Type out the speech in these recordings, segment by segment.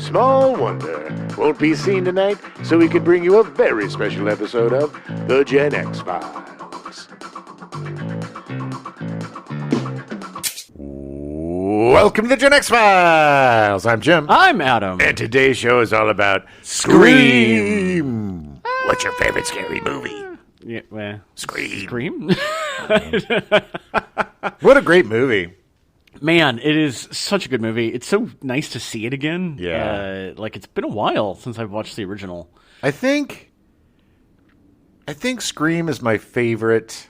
small wonder won't be seen tonight, so we could bring you a very special episode of The Gen X Files. Welcome to The Gen X Files. I'm Jim. I'm Adam. And today's show is all about Scream. What's your favorite scary movie? Yeah, well, Scream. Scream? What a great movie. Man, it is such a good movie. It's so nice to see it again. Yeah. Like, it's been a while since I've watched the original. I think Scream is my favorite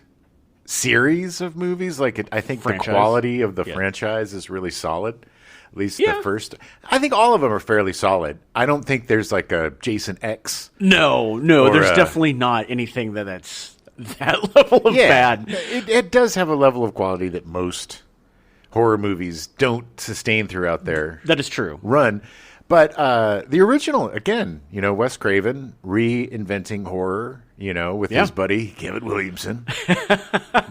series of movies. Like, I think Franchise. the quality of the franchise is really solid. At least the first. I think all of them are fairly solid. I don't think there's like a Jason X. No, there's definitely not anything that's that level of bad. It does have a level of quality that most horror movies don't sustain throughout their That is true. run. But the original, again, Wes Craven reinventing horror, with his buddy Kevin Williamson.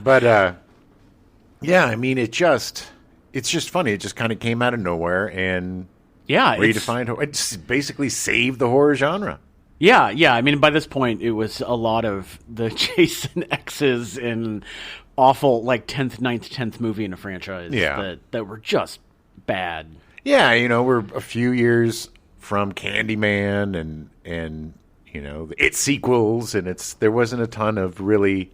But I mean, it's just funny. It just kind of came out of nowhere and redefined horror. It just basically saved the horror genre. Yeah. I mean, by this point, it was a lot of the Jason X's and awful, like 10th, 9th, 10th movie in a franchise that were just bad. Yeah, we're a few years from Candyman and the It sequels, and there wasn't a ton of really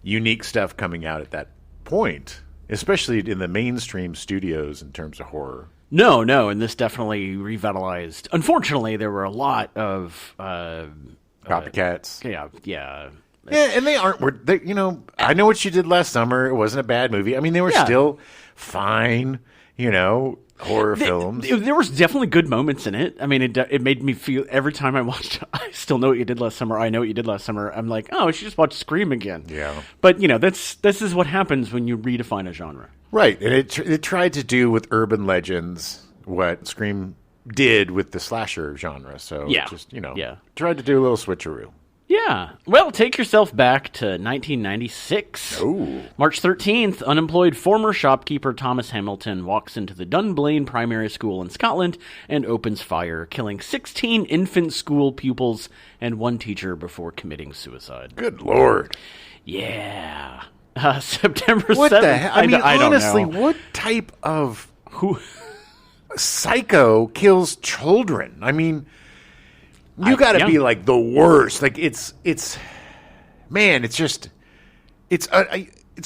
unique stuff coming out at that point, especially in the mainstream studios in terms of horror. No, and this definitely revitalized. Unfortunately, there were a lot of Copycats. Yeah, and they aren't. I Know What You Did Last Summer. It wasn't a bad movie. I mean, they were still fine. Horror films. There was definitely good moments in it. I mean, it made me feel every time I watched I Still Know What You Did Last Summer, I Know What You Did Last Summer, I'm like, oh, I should just watch Scream again. Yeah. But, this is what happens when you redefine a genre. Right. And it tried to do with urban legends what Scream did with the slasher genre. So it just, tried to do a little switcheroo. Yeah. Well, take yourself back to 1996. Oh. March 13th, unemployed former shopkeeper Thomas Hamilton walks into the Dunblane Primary School in Scotland and opens fire, killing 16 infant school pupils and one teacher before committing suicide. Good Lord. Yeah. September 7th. What the hell? I mean, honestly, don't know. what type of psycho kills children? I mean, you got to be like the worst. Like it's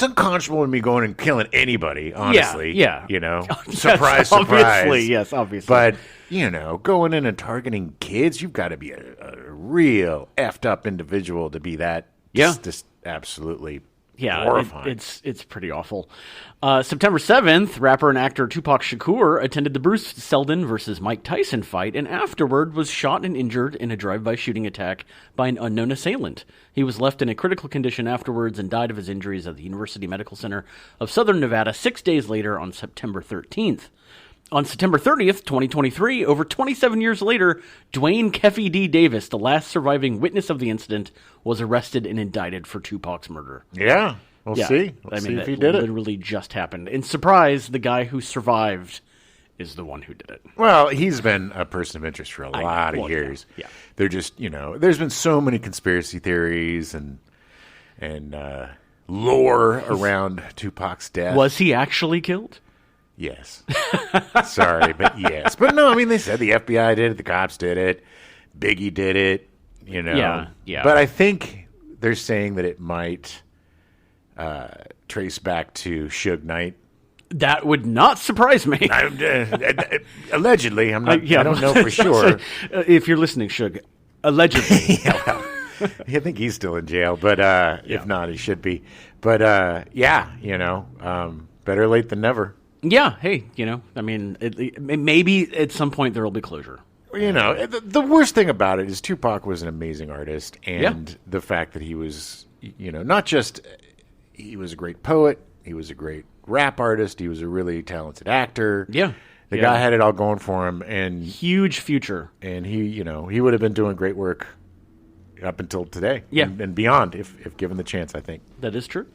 unconscionable to me going and killing anybody. Honestly, yeah. Surprise, obviously, yes, obviously. But going in and targeting kids, you've got to be a real effed up individual to be that. Just absolutely. Yeah, horrifying. It's pretty awful. September 7th, rapper and actor Tupac Shakur attended the Bruce Seldon versus Mike Tyson fight and afterward was shot and injured in a drive-by shooting attack by an unknown assailant. He was left in a critical condition afterwards and died of his injuries at the University Medical Center of Southern Nevada 6 days later on September 13th. On September 30th, 2023, over 27 years later, Dwayne Keffy D. Davis, the last surviving witness of the incident, was arrested and indicted for Tupac's murder. Yeah, we'll see. We'll see if he did it. Literally just happened. And surprise, the guy who survived is the one who did it. Well, he's been a person of interest for a lot of years. Yeah. They're just, there's been so many conspiracy theories and lore around Tupac's death. Was he actually killed? Yes. Sorry, but yes. But no, I mean, they said the FBI did it, the cops did it, Biggie did it, Yeah. But I think they're saying that it might trace back to Suge Knight. That would not surprise me. Allegedly. I don't know for sure. If you're listening, Suge, allegedly. I think he's still in jail, but if not, he should be. But better late than never. Yeah, hey, I mean, maybe at some point there will be closure. The worst thing about it is Tupac was an amazing artist, and the fact that he was, not just he was a great poet, he was a great rap artist, he was a really talented actor. Yeah. The guy had it all going for him, and huge future. And he would have been doing great work up until today and beyond if given the chance, I think. That is true.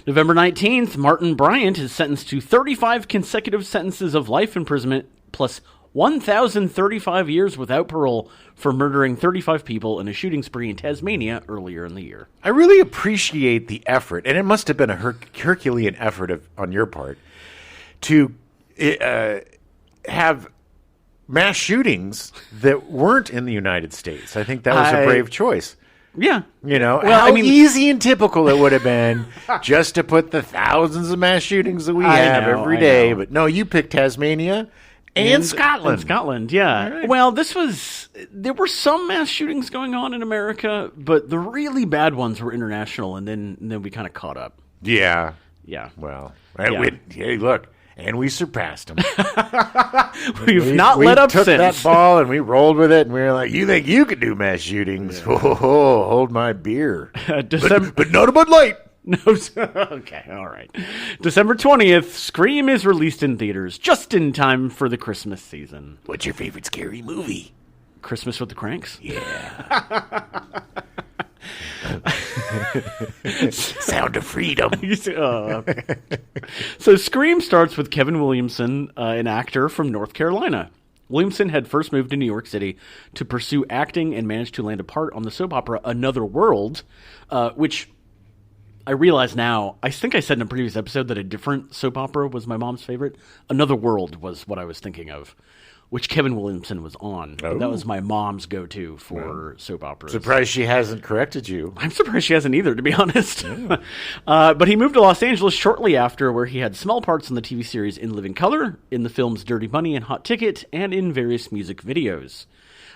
November 19th, Martin Bryant is sentenced to 35 consecutive sentences of life imprisonment plus 1,035 years without parole for murdering 35 people in a shooting spree in Tasmania earlier in the year. I really appreciate the effort, and it must have been a Herculean effort on your part to have mass shootings that weren't in the United States. I think that was a brave choice. Yeah. How easy and typical it would have been just to put the thousands of mass shootings that we have every day. But no, you picked Tasmania and Scotland. And Scotland, yeah. Right. Well, there were some mass shootings going on in America, but the really bad ones were international, and then we kind of caught up. Yeah. Yeah. Well, hey, look. And we surpassed them. We've not let up since. We took that ball and we rolled with it, and we were like, "You think you could do mass shootings? Yeah. Oh, hold my beer, but not a Bud Light." No, okay, all right. December 20th, Scream is released in theaters just in time for the Christmas season. What's your favorite scary movie? Christmas with the Cranks? Yeah. Sound of freedom. Okay. So Scream starts with Kevin Williamson, an actor from North Carolina. Williamson had first moved to New York City to pursue acting and managed to land a part on the soap opera Another World, which I realize now, I think I said in a previous episode that a different soap opera was my mom's favorite. Another World was what I was thinking of, which Kevin Williamson was on. Oh. That was my mom's go-to for soap operas. Surprised she hasn't corrected you. I'm surprised she hasn't either, to be honest. Yeah. But he moved to Los Angeles shortly after, where he had small parts in the TV series In Living Color, in the films Dirty Money and Hot Ticket, and in various music videos.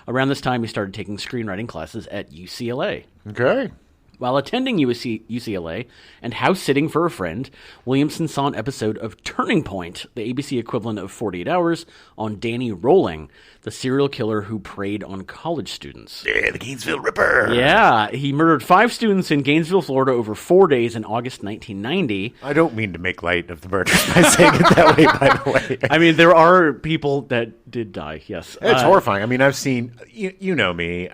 Around this time, he started taking screenwriting classes at UCLA. Okay. While attending UCLA and house-sitting for a friend, Williamson saw an episode of Turning Point, the ABC equivalent of 48 Hours, on Danny Rolling, the serial killer who preyed on college students. Yeah, the Gainesville Ripper. Yeah, he murdered 5 students in Gainesville, Florida over 4 days in August 1990. I don't mean to make light of the murders by saying it that way, by the way. I mean, there are people that did die, yes. It's horrifying. I mean, I've seen, you know me,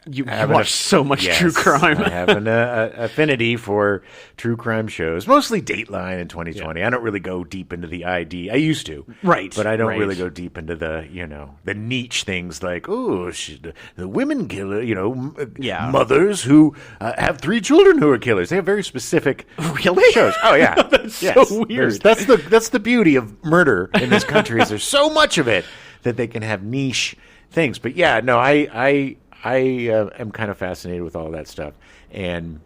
You watch so much true crime. I have an affinity for true crime shows, mostly Dateline and 2020. Yeah. I don't really go deep into the ID. I used to. Right. But I don't really go deep into the niche things like, the women killer, mothers who have 3 children who are killers. They have very specific shows. Oh, yeah. That's so weird. That's the beauty of murder in this country is there's so much of it that they can have niche things. But yeah, no, I am kind of fascinated with all that stuff, and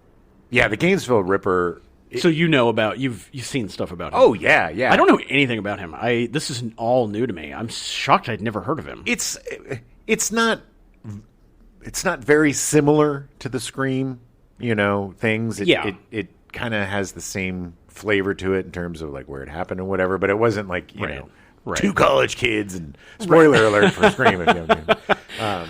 yeah, the Gainesville Ripper. So you've seen stuff about him? Oh yeah. I don't know anything about him. This is all new to me. I'm shocked I'd never heard of him. It's not very similar to the Scream, things. It kind of has the same flavor to it in terms of like where it happened and whatever. But it wasn't like 2 college kids and spoiler alert for Scream. If you know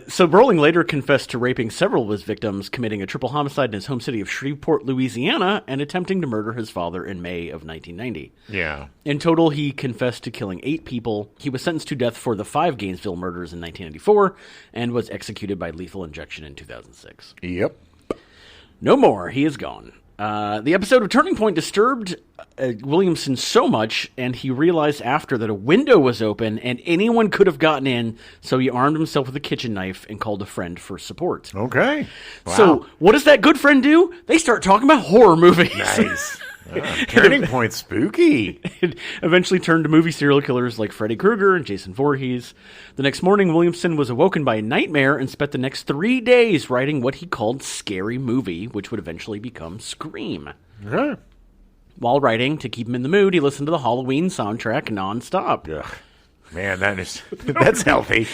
So Rolling later confessed to raping several of his victims, committing a triple homicide in his home city of Shreveport, Louisiana, and attempting to murder his father in May of 1990. Yeah. In total, he confessed to killing 8 people. He was sentenced to death for the 5 Gainesville murders in 1994 and was executed by lethal injection in 2006. Yep. No more. He is gone. The episode of Turning Point disturbed Williamson so much, and he realized after that a window was open and anyone could have gotten in, so he armed himself with a kitchen knife and called a friend for support. Okay. Wow. So what does that good friend do? They start talking about horror movies. Nice. Turning Point spooky. It eventually turned to movie serial killers like Freddy Krueger and Jason Voorhees. The next morning, Williamson was awoken by a nightmare and spent the next 3 days writing what he called Scary Movie, which would eventually become Scream. Okay. While writing, to keep him in the mood, he listened to the Halloween soundtrack nonstop. Ugh. Man, that's healthy.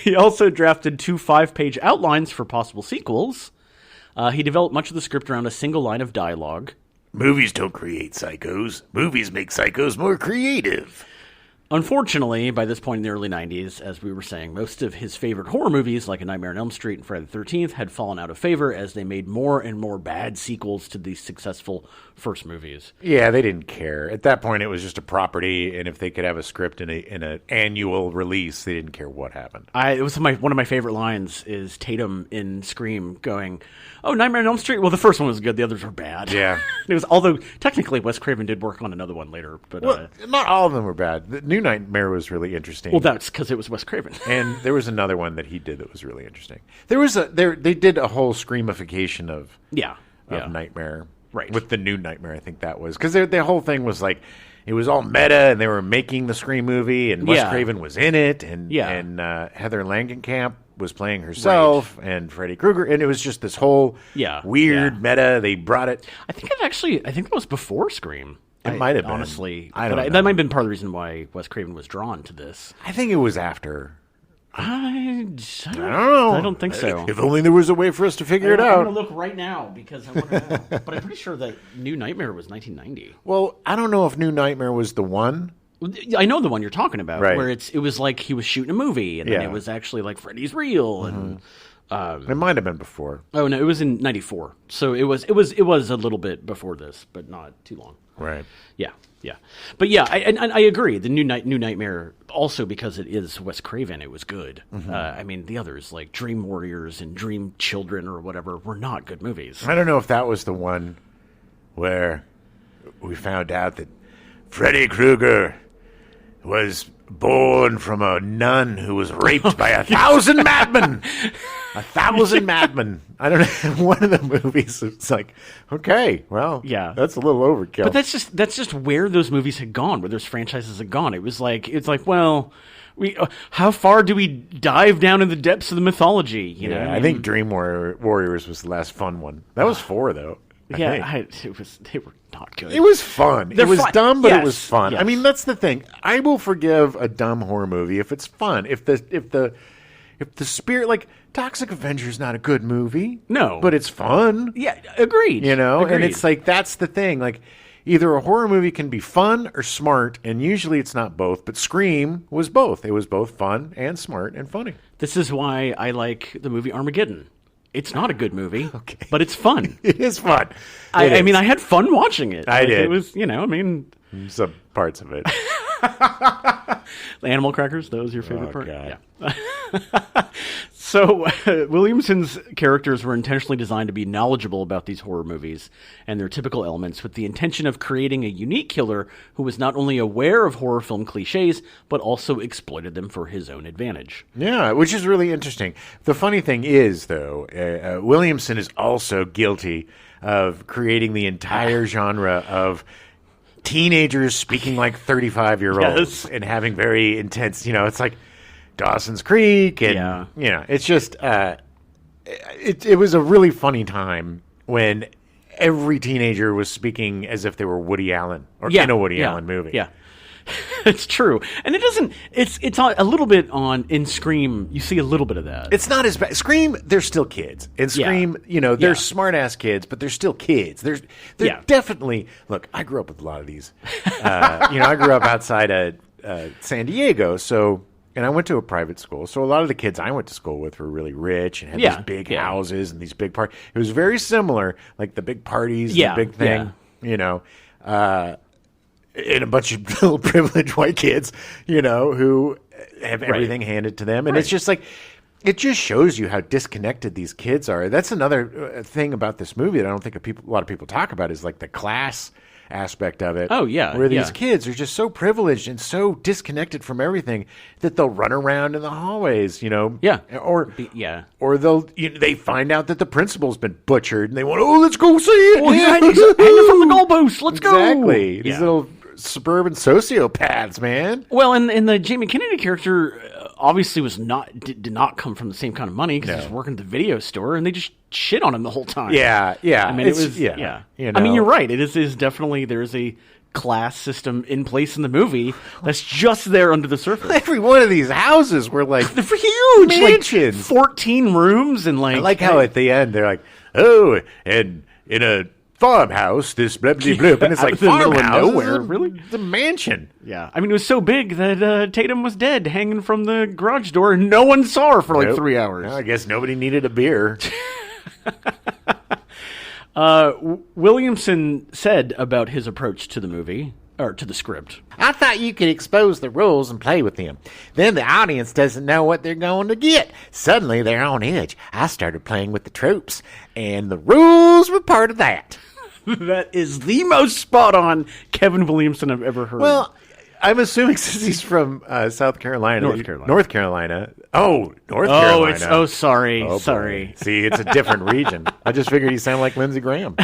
He also drafted 2 5-page outlines for possible sequels. He developed much of the script around a single line of dialogue. Movies don't create psychos. Movies make psychos more creative. Unfortunately, by this point in the early 90s, as we were saying, most of his favorite horror movies, like A Nightmare on Elm Street and Friday the 13th, had fallen out of favor as they made more and more bad sequels to these successful first movies. Yeah, they didn't care. At that point, it was just a property, and if they could have a script in an annual release, they didn't care what happened. It was one of my favorite lines is Tatum in Scream going, "Oh, Nightmare on Elm Street? Well, the first one was good. The others were bad." Yeah. Although technically Wes Craven did work on another one later. But not all of them were bad. New Nightmare was really interesting. Well, that's because it was Wes Craven. And there was another one that he did that was really interesting. They did a whole screamification of Nightmare, right? With the New Nightmare, I think that was because the whole thing was like it was all meta, and they were making the Scream movie, and Wes Craven was in it, and Heather Langenkamp was playing herself, and Freddy Krueger, and it was just this whole weird meta. They brought it. I think that was before Scream. It might have been. Honestly, I don't know. That might have been part of the reason why Wes Craven was drawn to this. I think it was after. I don't know. I don't think so. If only there was a way for us to figure it out. I'm going to look right now because I want to know. But I'm pretty sure that New Nightmare was 1990. Well, I don't know if New Nightmare was the one. I know the one you're talking about, right. Where it was like he was shooting a movie, and then it was actually like Freddy's real, and it might have been before. Oh no, it was in '94, so it was a little bit before this, but not too long. Right. Yeah. But yeah, I agree. The New Nightmare, also because it is Wes Craven, it was good. I mean, the others like Dream Warriors and Dream Children or whatever were not good movies. I don't know if that was the one where we found out that Freddy Krueger was born from a nun who was raped by 1,000 madmen. 1,000 madmen. I don't know. One of the movies, it's like, okay, well, that's a little overkill. But that's just where those movies had gone, where those franchises had gone. It's like, well, how far do we dive down in the depths of the mythology? You know, I think Dream Warriors was the last fun one. That was 4 though. They were not good. It was fun. It was dumb, but it was fun. Yes. I mean, that's the thing. I will forgive a dumb horror movie if it's fun. If the spirit, like Toxic Avenger, is not a good movie. No, but it's fun. Yeah, agreed. You know, and it's like that's the thing. Like either a horror movie can be fun or smart, and usually it's not both. But Scream was both. It was both fun and smart and funny. This is why I like the movie Armageddon. It's not a good movie, but it's fun. It is fun. I mean, I had fun watching it. I did. It was, some parts of it. The animal crackers, that was your favorite part? God. Yeah. So, Williamson's characters were intentionally designed to be knowledgeable about these horror movies and their typical elements with the intention of creating a unique killer who was not only aware of horror film cliches, but also exploited them for his own advantage. Yeah, which is really interesting. The funny thing is, though, Williamson is also guilty of creating the entire genre of teenagers speaking like 35-year-olds and having very intense, it's like Dawson's Creek, and it's just it was a really funny time when every teenager was speaking as if they were Woody Allen or in a Woody Allen movie. Yeah, it's true, and it doesn't. It's a little bit in Scream. You see a little bit of that. It's not as bad. Scream, they're still kids. In Scream, they're smart ass kids, but they're still kids. They're definitely. Look, I grew up with a lot of these. I grew up outside of San Diego, so. And I went to a private school, so a lot of the kids I went to school with were really rich and had these big houses and these big parties. It was very similar, like the big parties, the big thing, and a bunch of little privileged white kids, who have everything handed to them. And it's just like, it just shows you how disconnected these kids are. That's another thing about this movie that I don't think a lot of people talk about is like the class aspect of it. Oh, yeah. Where these kids are just so privileged and so disconnected from everything that they'll run around in the hallways, Yeah. Or they find out that the principal's been butchered and they want, let's go see it. Oh, he's hanging from the goalpost. Let's go. Exactly. These little suburban sociopaths, man. Well, and the Jamie Kennedy character obviously did not come from the same kind of money because he was working at the video store, and they just shit on him the whole time. Yeah. I mean, I mean, you're right. It is definitely, there's a class system in place in the movie that's just there under the surface. Every one of these houses were like they're huge mansions, like 14 rooms, and like I like how at the end they're like, oh, and in a farmhouse, this blibbly blip, and it's like farmhouse, nowhere, really? The mansion. Yeah, I mean, it was so big that Tatum was dead, hanging from the garage door, and no one saw her for like 3 hours. Well, I guess nobody needed a beer. Williamson said about his approach to the movie, or to the script. I thought you could expose the rules and play with them. Then the audience doesn't know what they're going to get. Suddenly they're on edge. I started playing with the tropes, and the rules were part of that. That is the most spot-on Kevin Williamson I've ever heard. Well, I'm assuming since he's from South Carolina. North Carolina. North Carolina. Oh, North Carolina. Sorry. See, it's a different region. I just figured he sounded like Lindsey Graham.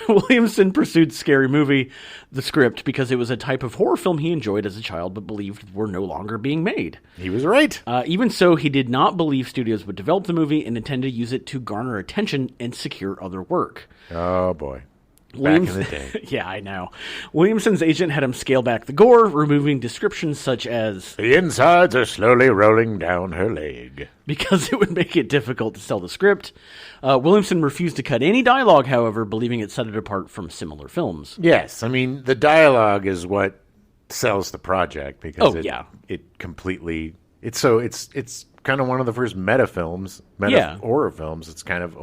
Williamson pursued Scary Movie, the script, because it was a type of horror film he enjoyed as a child but believed were no longer being made. He was right. Even so, he did not believe studios would develop the movie and intended to use it to garner attention and secure other work. Oh, boy. Back in the day. Yeah, I know. Williamson's agent had him scale back the gore, removing descriptions such as... The insides are slowly rolling down her leg. Because it would make it difficult to sell the script. Williamson refused to cut any dialogue, however, believing it set it apart from similar films. Yes, I mean, the dialogue is what sells the project because it completely... It's kind of one of the first meta horror films. It's kind of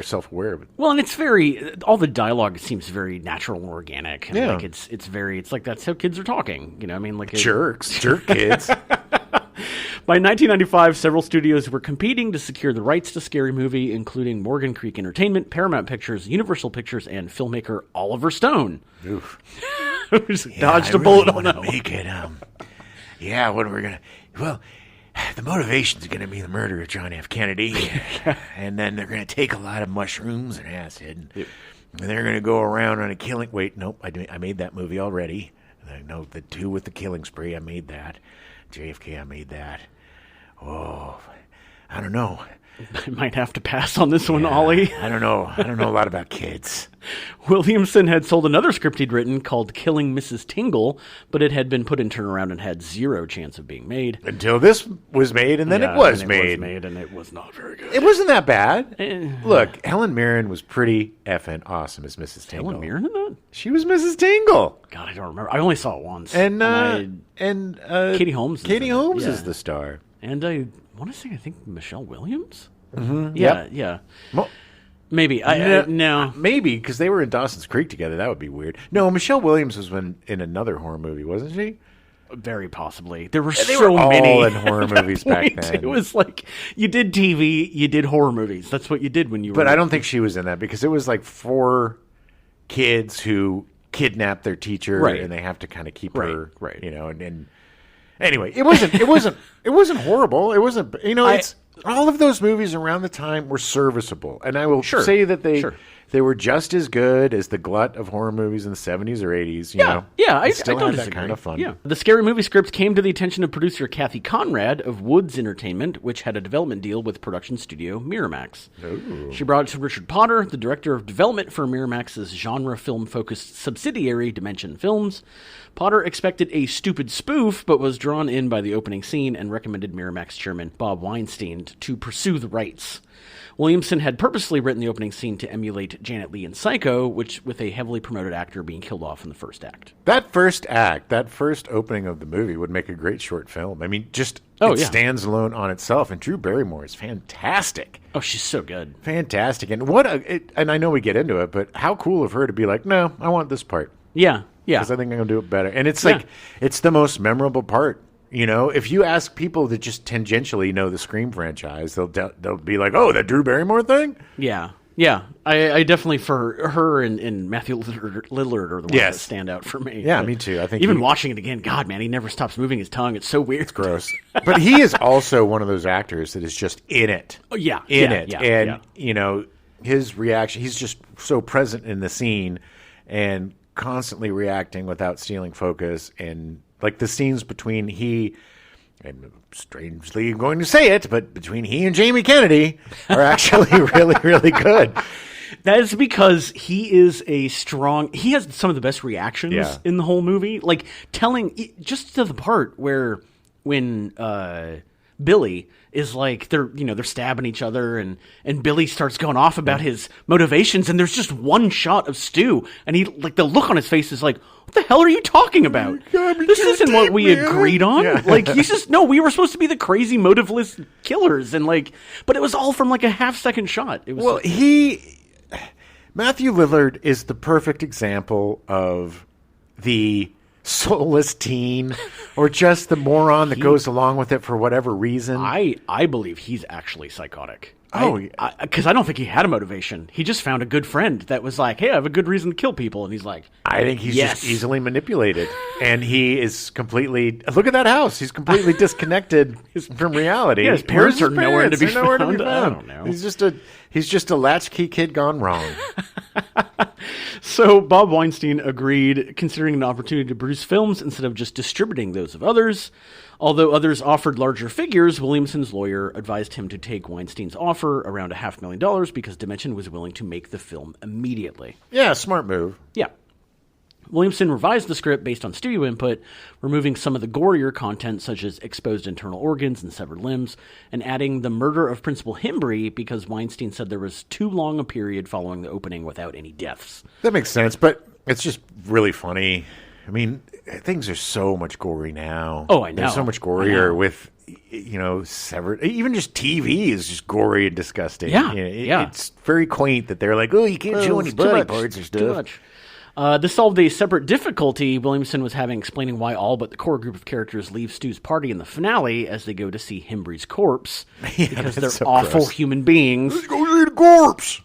self-aware of it. Well, and all the dialogue seems very natural and organic. And like it's like that's how kids are talking. You know, I mean, like jerk kids. By 1995, several studios were competing to secure the rights to Scary Movie, including Morgan Creek Entertainment, Paramount Pictures, Universal Pictures, and filmmaker Oliver Stone. Oof. Dodged a bullet on that. Make it. What are we gonna? Well. The motivation is going to be the murder of John F. Kennedy, and then they're going to take a lot of mushrooms and acid, and they're going to go around on a killing... Wait, nope, I made that movie already. No, the two with the killing spree, I made that. JFK, I made that. Oh, I don't know. I might have to pass on this one, Ollie. I don't know. I don't know a lot about kids. Williamson had sold another script he'd written called Killing Mrs. Tingle, but it had been put in turnaround and had zero chance of being made. Until this was made, and then it was made. And it was not very good. It wasn't that bad. Look, Helen Mirren was pretty effing awesome as Mrs. Tingle. Helen Mirren in that? She was Mrs. Tingle. God, I don't remember. I only saw it once. And Katie Holmes. Katie Holmes is the star. And I want to say, I think Michelle Williams? Mm-hmm. Yeah. Maybe. No. Maybe, because they were in Dawson's Creek together. That would be weird. No, Michelle Williams was in another horror movie, wasn't she? Very possibly. There were they so were all many in horror movies back then. It was like, you did TV, you did horror movies. That's what you did when you were... But I don't think she was in that, because it was like 4 kids who kidnap their teacher, and they have to kind of keep her, you know, and anyway, it wasn't horrible. It wasn't, you know, it's all of those movies around the time were serviceable, and I will say that they were just as good as the glut of horror movies in the 70s or 80s. You know? I still don't had that disagree. kind of fun. Yeah. The Scary Movie script came to the attention of producer Kathy Conrad of Woods Entertainment, which had a development deal with production studio Miramax. Ooh. She brought it to Richard Potter, the director of development for Miramax's genre film-focused subsidiary Dimension Films. Potter expected a stupid spoof, but was drawn in by the opening scene and recommended Miramax chairman Bob Weinstein to pursue the rights. Williamson had purposely written the opening scene to emulate Janet Leigh in Psycho, with a heavily promoted actor being killed off in the first act. That first opening of the movie would make a great short film. I mean, it stands alone on itself, and Drew Barrymore is fantastic. Oh, she's so good. Fantastic. And and I know we get into it, but how cool of her to be like, no, I want this part. Yeah. Because I think I'm going to do it better. And it's like, it's the most memorable part. You know, if you ask people that just tangentially know the Scream franchise, they'll be like, "Oh, that Drew Barrymore thing." Yeah. I definitely, for her and Matthew Lillard are the ones that stand out for me. Yeah, me too. I think even watching it again, God, man, he never stops moving his tongue. It's so weird. It's gross. But he is also one of those actors that is just in it. Oh, yeah, and you know, his reaction. He's just so present in the scene and constantly reacting without stealing focus, and like the scenes between I'm strangely going to say it, but between he and Jamie Kennedy are actually really, really good. That is because he has some of the best reactions in the whole movie. Like just to the part when Billy is like, they're stabbing each other, and Billy starts going off about his motivations, and there's just one shot of Stu, and he, like, the look on his face is like, what the hell are you talking about? This isn't what we agreed on. Yeah. Like, he's just, no, we were supposed to be the crazy motiveless killers, and like, but it was all from like a half-second shot. It was Matthew Lillard is the perfect example of the soulless teen or just the moron that goes along with it for whatever reason? I believe he's actually psychotic. Oh, because I don't think he had a motivation. He just found a good friend that was like, hey, I have a good reason to kill people. And he's like, I think he's just easily manipulated. And he is completely, look at that house. He's completely disconnected from reality. Yeah, his parents are nowhere to be found. I don't know. He's just a latchkey kid gone wrong. So Bob Weinstein agreed, considering an opportunity to produce films instead of just distributing those of others. Although others offered larger figures, Williamson's lawyer advised him to take Weinstein's offer, around $500,000, because Dimension was willing to make the film immediately. Yeah, smart move. Yeah. Williamson revised the script based on studio input, removing some of the gorier content, such as exposed internal organs and severed limbs, and adding the murder of Principal Himbry because Weinstein said there was too long a period following the opening without any deaths. That makes sense, but it's just really funny. I mean, things are so much gory now. Oh, I know. They're so much gorier with, severed. Even just TV is just gory and disgusting. Yeah, It's very quaint that they're like, oh, you can't show any body parts or stuff. Too much. This solved a separate difficulty Williamson was having explaining why all but the core group of characters leave Stu's party in the finale as they go to see Himbry's corpse. Because they're so awful human beings. Let's go see the corpse!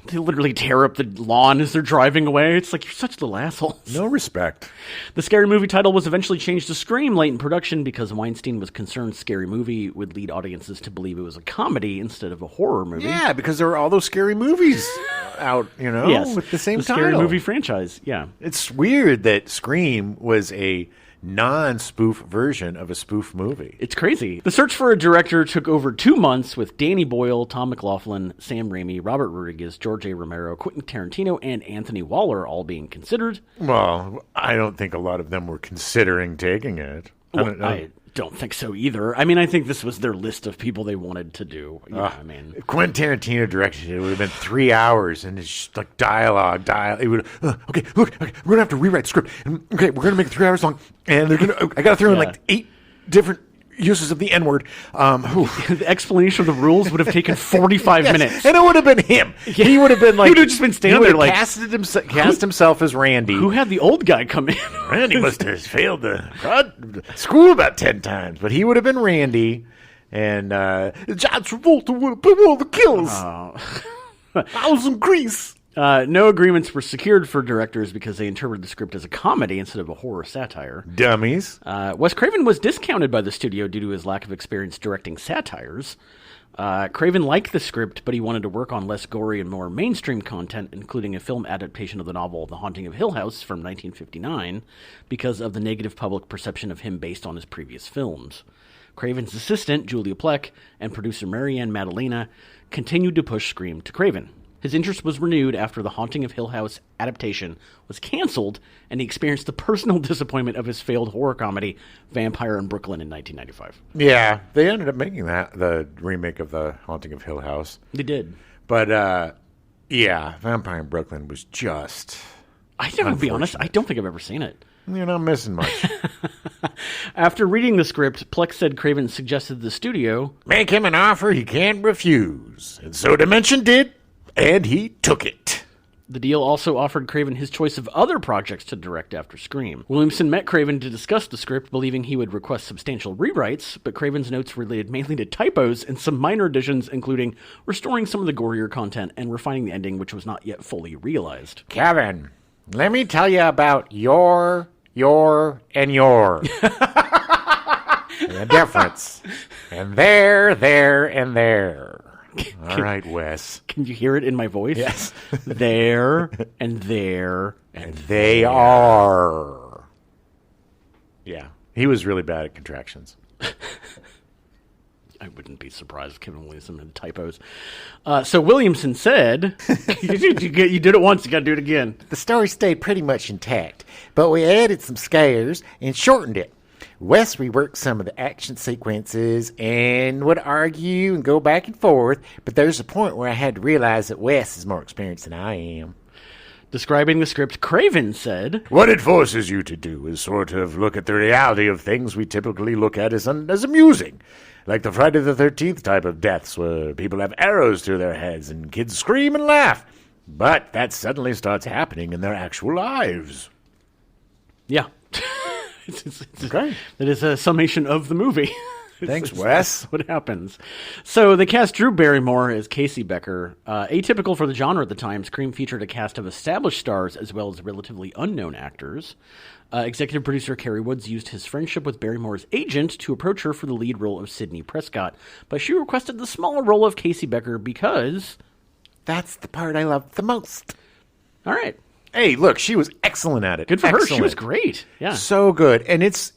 They literally tear up the lawn as they're driving away. It's like, you're such little assholes. No respect. The Scary Movie title was eventually changed to Scream late in production because Weinstein was concerned Scary Movie would lead audiences to believe it was a comedy instead of a horror movie. Yeah, because there were all those scary movies out, yes, with the same title. Scary Movie franchise, yeah. It's weird that Scream was a non-spoof version of a spoof movie. It's crazy. The search for a director took over 2 months with Danny Boyle, Tom McLaughlin, Sam Raimi, Robert Rodriguez, George A. Romero, Quentin Tarantino, and Anthony Waller all being considered. Well, I don't think a lot of them were considering taking it. I don't think so either. I mean, I think this was their list of people they wanted to do. If Quentin Tarantino directed it, it would have been 3 hours, and it's just like dialogue. It would. Okay, look, we're gonna have to rewrite the script. And, okay, we're gonna make it 3 hours long, and they're gonna. I gotta throw in like 8 different uses of the N-word. The explanation of the rules would have taken 45 minutes. And it would have been him. Yeah. He would have been like... He would have just been standing there like... cast himself as Randy. Who had the old guy come in? Randy must have failed the school about 10 times. But he would have been Randy. And John Travolta would have been one of the killers. I was in Greece. No agreements were secured for directors because they interpreted the script as a comedy instead of a horror satire. Dummies. Wes Craven was discounted by the studio due to his lack of experience directing satires. Craven liked the script, but he wanted to work on less gory and more mainstream content, including a film adaptation of the novel The Haunting of Hill House from 1959, because of the negative public perception of him based on his previous films. Craven's assistant, Julia Pleck, and producer Marianne Madalena continued to push Scream to Craven. His interest was renewed after The Haunting of Hill House adaptation was canceled, and he experienced the personal disappointment of his failed horror comedy, Vampire in Brooklyn, in 1995. Yeah, they ended up making that the remake of The Haunting of Hill House. They did. But, yeah, Vampire in Brooklyn was just... I gotta be honest, I don't think I've ever seen it. You're not missing much. After reading the script, Plex said Craven suggested to the studio... Make him an offer he can't refuse. And so Dimension did. And he took it. The deal also offered Craven his choice of other projects to direct after Scream. Williamson met Craven to discuss the script, believing he would request substantial rewrites, but Craven's notes related mainly to typos and some minor additions, including restoring some of the gorier content and refining the ending, which was not yet fully realized. Kevin, let me tell you about your, and your. The difference. And there, and there. All right, Wes. Can you hear it in my voice? Yes. There, and there, and they are. Yeah. He was really bad at contractions. I wouldn't be surprised if Kevin Williamson had typos. So Williamson said, you did it once, you got to do it again. The story stayed pretty much intact, but we added some scares and shortened it. Wes reworked some of the action sequences and would argue and go back and forth, but there's a point where I had to realize that Wes is more experienced than I am. Describing the script, Craven said, What it forces you to do is sort of look at the reality of things we typically look at as amusing, like the Friday the 13th type of deaths where people have arrows through their heads and kids scream and laugh. But that suddenly starts happening in their actual lives. Yeah. It's Okay. That is a summation of the movie. Thanks, Wes. That's what happens. So they cast Drew Barrymore as Casey Becker. Atypical for the genre at the time, Scream featured a cast of established stars as well as relatively unknown actors. Executive producer Kerry Woods used his friendship with Barrymore's agent to approach her for the lead role of Sidney Prescott, but she requested the smaller role of Casey Becker because... That's the part I love the most. All right. Hey, look, she was excellent at it. Good for her. She Excellent. was great. Yeah. So good. And it's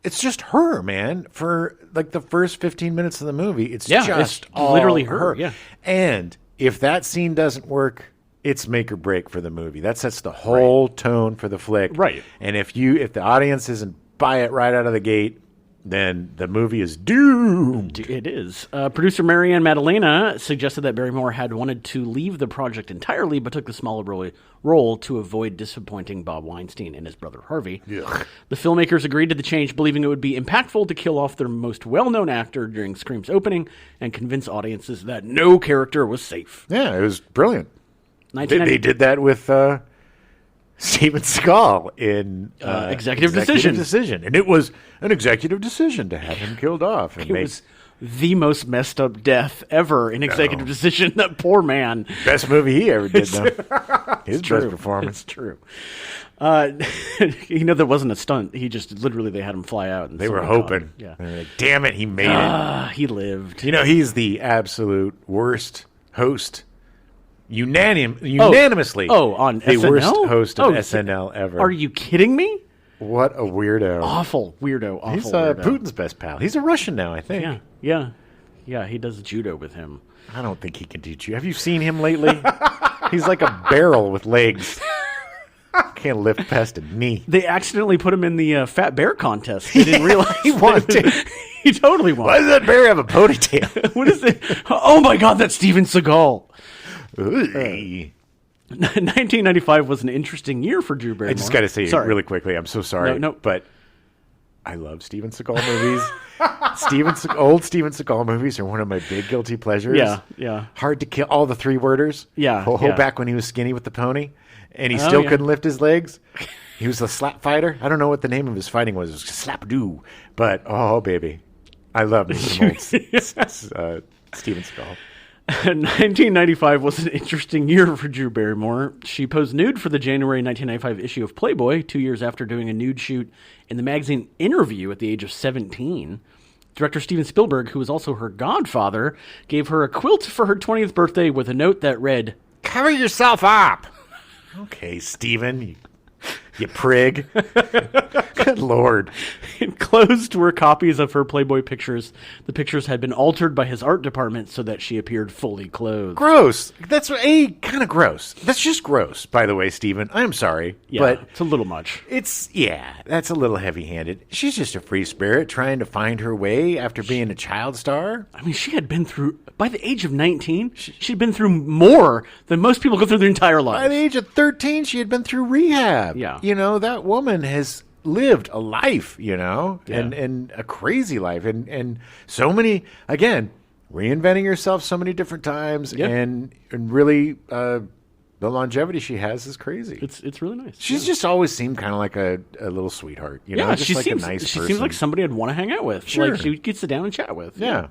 just her, man. For like the first 15 minutes of the movie, it's just all literally her. Yeah. And if that scene doesn't work, it's make or break for the movie. That sets the whole tone for the flick. Right. And if the audience isn't buy it right out of the gate, then the movie is doomed. It is. Producer Marianne Maddalena suggested that Barrymore had wanted to leave the project entirely, but took the smaller role to avoid disappointing Bob Weinstein and his brother Harvey. Ugh. The filmmakers agreed to the change, believing it would be impactful to kill off their most well-known actor during Scream's opening and convince audiences that no character was safe. Yeah, it was brilliant. 1990 They did that with Steven Seagal in Executive Decision. And it was an executive decision to have him killed off. And It was the most messed up death ever in Executive Decision. That poor man. best movie he ever did, though. His best performance. It's true. That wasn't a stunt. He just literally they had him fly out. And They were someone hoping. caught him. Yeah. They were like, damn it, he made it. He lived. He's the absolute worst host. Unanimously. On the SNL? worst host of SNL ever. Are you kidding me? What a weirdo. Awful weirdo. He's weirdo. Putin's best pal. He's a Russian now, I think. Yeah. He does judo with him. I don't think he can do you. Have you seen him lately? He's like a barrel with legs. Can't lift past a knee. They accidentally put him in the Fat Bear contest. They didn't realize he wanted. He totally won. Why does that bear have a ponytail? What is it? Oh my God, that's Steven Seagal. 1995 was an interesting year for Drew Barrymore. I just got to say really quickly, I'm so sorry, but I love Steven Seagal movies. Old Steven Seagal movies are one of my big guilty pleasures. Yeah. Hard to Kill, all the three-worders. Yeah. Back when he was skinny with the pony, and he still couldn't lift his legs. He was a slap fighter. I don't know what the name of his fighting was. It was slap-doo. But, oh, baby. I love me some old Steven Seagal. 1995 was an interesting year for Drew Barrymore. She posed nude for the January 1995 issue of Playboy, 2 years after doing a nude shoot in the magazine Interview at the age of 17. Director Steven Spielberg, who was also her godfather, gave her a quilt for her 20th birthday with a note that read, "Cover yourself up." Okay, Steven, you prig. Good Lord. Enclosed were copies of her Playboy pictures. The pictures had been altered by his art department so that she appeared fully clothed. Gross. That's kind of gross. That's just gross, by the way, Steven. I'm sorry. Yeah, but it's a little much. That's a little heavy-handed. She's just a free spirit trying to find her way after being a child star. I mean, she had been through, by the age of 19, she'd been through more than most people go through their entire lives. By the age of 13, she had been through rehab. Yeah. That woman has lived a life, and a crazy life. And so many, again, reinventing herself so many different times. Yeah. And really, the longevity she has is crazy. It's really nice. She's just always seemed kind of like a little sweetheart. Just she like seems, a nice she person. seems like somebody I'd want to hang out with. Sure. Like she could sit down and chat with. Yeah.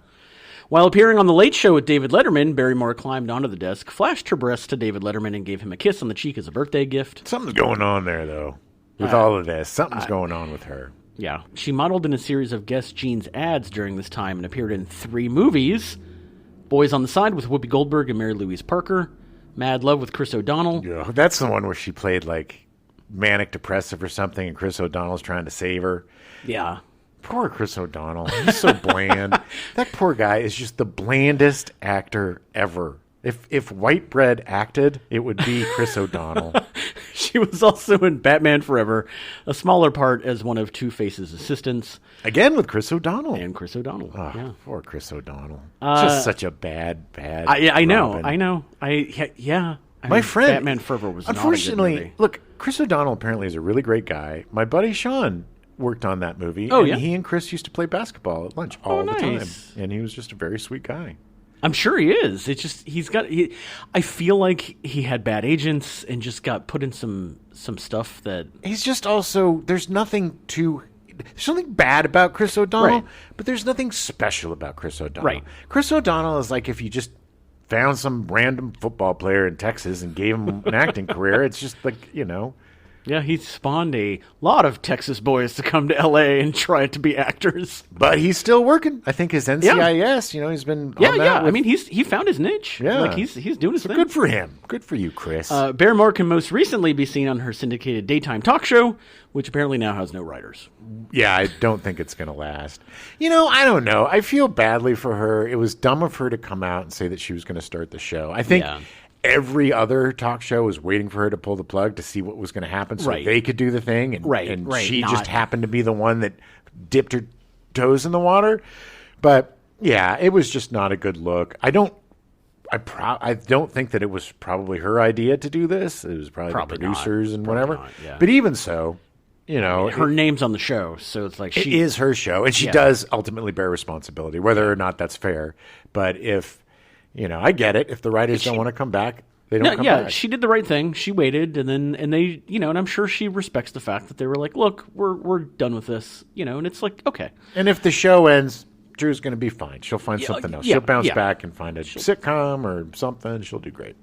While appearing on The Late Show with David Letterman, Barrymore climbed onto the desk, flashed her breasts to David Letterman, and gave him a kiss on the cheek as a birthday gift. Something's going on there, though. With all of this, something's going on with her. Yeah. She modeled in a series of Guess Jeans ads during this time and appeared in 3 movies. Boys on the Side with Whoopi Goldberg and Mary Louise Parker. Mad Love with Chris O'Donnell. Yeah, that's the one where she played like manic depressive or something, and Chris O'Donnell's trying to save her. Yeah. Poor Chris O'Donnell. He's so bland. That poor guy is just the blandest actor ever. If white bread acted, it would be Chris O'Donnell. She was also in Batman Forever, a smaller part as one of Two-Face's assistants. Again with Chris O'Donnell. And Chris O'Donnell. Oh, yeah. Poor Chris O'Donnell. Just such a bad I know. Robin. I know. My friend. Batman Forever was unfortunately, not a good movie. Look, Chris O'Donnell apparently is a really great guy. My buddy Sean worked on that movie. Oh, and yeah? he and Chris used to play basketball at lunch all the time. Nice. And he was just a very sweet guy. I'm sure he is. It's just I feel like he had bad agents and just got put in some stuff that he's just also. There's nothing bad about Chris O'Donnell, Right. but there's nothing special about Chris O'Donnell. Right. Chris O'Donnell is like if you just found some random football player in Texas and gave him an acting career. It's just like, Yeah, he spawned a lot of Texas boys to come to L.A. and try to be actors. But he's still working. I think his NCIS, he's been on that with- I mean, he found his niche. Yeah. Like, he's doing his thing. Good for him. Good for you, Chris. Barrymore can most recently be seen on her syndicated daytime talk show, which apparently now has no writers. Yeah, I don't think it's going to last. I don't know. I feel badly for her. It was dumb of her to come out and say that she was going to start the show. I think every other talk show was waiting for her to pull the plug to see what was going to happen so they could do the thing. And she just happened to be the one that dipped her toes in the water. But, yeah, it was just not a good look. I don't think that it was probably her idea to do this. It was probably the producers and whatever. Not, yeah. But even so, her name's on the show, so it's like it is her show, and she does ultimately bear responsibility, whether or not that's fair. But if I get it. If the writers don't want to come back, they don't come back. Yeah, she did the right thing. She waited, and they, and I'm sure she respects the fact that they were like, look, we're done with this, and it's like, okay. And if the show ends, Drew's going to be fine. She'll find something else. She'll bounce back and find a sitcom or something. She'll do great.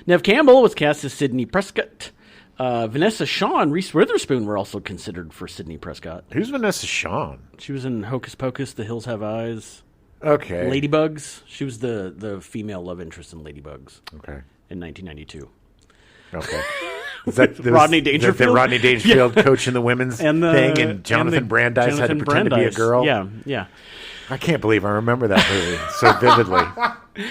Neve Campbell was cast as Sidney Prescott. Vanessa Shaw and Reese Witherspoon were also considered for Sidney Prescott. Who's Vanessa Shaw? She was in Hocus Pocus, The Hills Have Eyes. Okay. Ladybugs. She was the female love interest in Ladybugs. Okay. In 1992. Okay. Is that Rodney Dangerfield? The Rodney Dangerfield coaching the women's thing, and Jonathan Brandis had to pretend to be a girl? Yeah. I can't believe I remember that movie so vividly.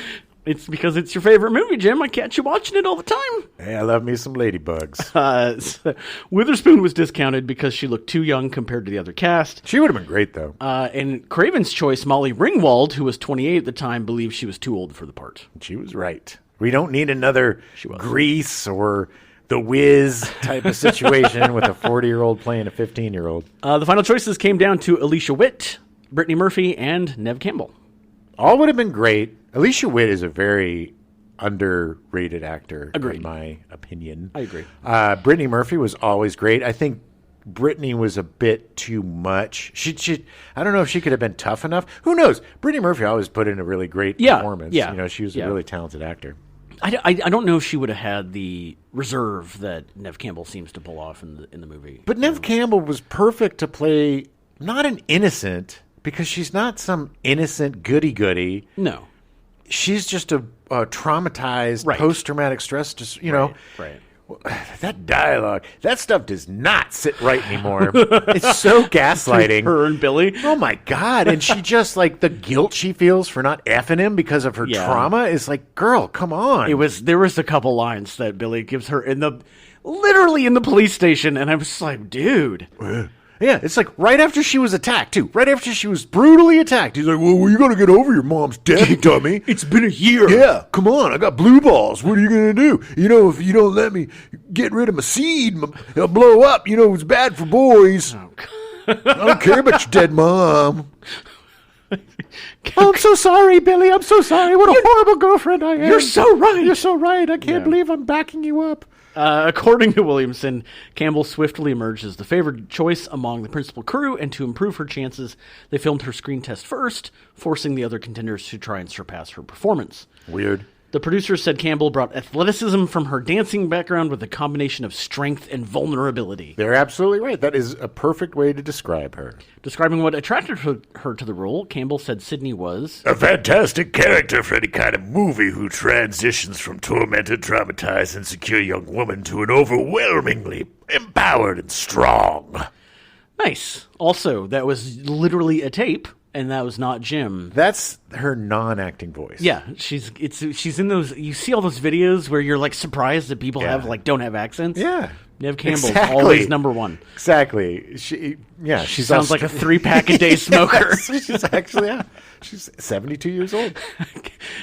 It's because it's your favorite movie, Jim. I catch you watching it all the time. Hey, I love me some ladybugs. Witherspoon was discounted because she looked too young compared to the other cast. She would have been great, though. And Craven's choice, Molly Ringwald, who was 28 at the time, believed she was too old for the part. She was right. We don't need another Grease or The Wiz type of situation with a 40-year-old playing a 15-year-old. The final choices came down to Alicia Witt, Brittany Murphy, and Neve Campbell. All would have been great. Alicia Witt is a very underrated actor, in my opinion. I agree. Brittany Murphy was always great. I think Brittany was a bit too much. She I don't know if she could have been tough enough. Who knows? Brittany Murphy always put in a really great performance. Yeah. She was a really talented actor. I don't know if she would have had the reserve that Neve Campbell seems to pull off in the movie. But Neve Campbell was perfect to play not an innocent, because she's not some innocent goody-goody. No. She's just a traumatized post-traumatic stress, Right. That dialogue, that stuff does not sit right anymore. It's so gaslighting. Her and Billy. Oh, my God. And she just, the guilt she feels for not effing him because of her trauma is like, girl, come on. There was a couple lines that Billy gives her literally in the police station, and I was just like, dude. Yeah, it's like right after she was attacked, too. Right after she was brutally attacked. He's like, well, you got to get over your mom's death, you dummy. It's been a year. Yeah, come on. I got blue balls. What are you going to do? If you don't let me get rid of my seed, it'll blow up. It's bad for boys. Oh, I don't care about your dead mom. Oh, I'm so sorry, Billy. I'm so sorry. What a horrible girlfriend I am. You're so right. You're so right. I can't believe I'm backing you up. According to Williamson, Campbell swiftly emerged as the favored choice among the principal crew, and to improve her chances, they filmed her screen test first, forcing the other contenders to try and surpass her performance. Weird. The producers said Campbell brought athleticism from her dancing background with a combination of strength and vulnerability. They're absolutely right. That is a perfect way to describe her. Describing what attracted her to the role, Campbell said Sidney was a fantastic character for any kind of movie who transitions from tormented, traumatized, insecure young woman to an overwhelmingly empowered and strong. Nice. Also, that was literally a tape. And that was not Jim. That's her non-acting voice. Yeah, she's in those. You see all those videos where you're surprised that people don't have accents. Yeah, Neve Campbell's always number one. Exactly. She sounds like a 3-pack a day smoker. She's actually she's 72 years old.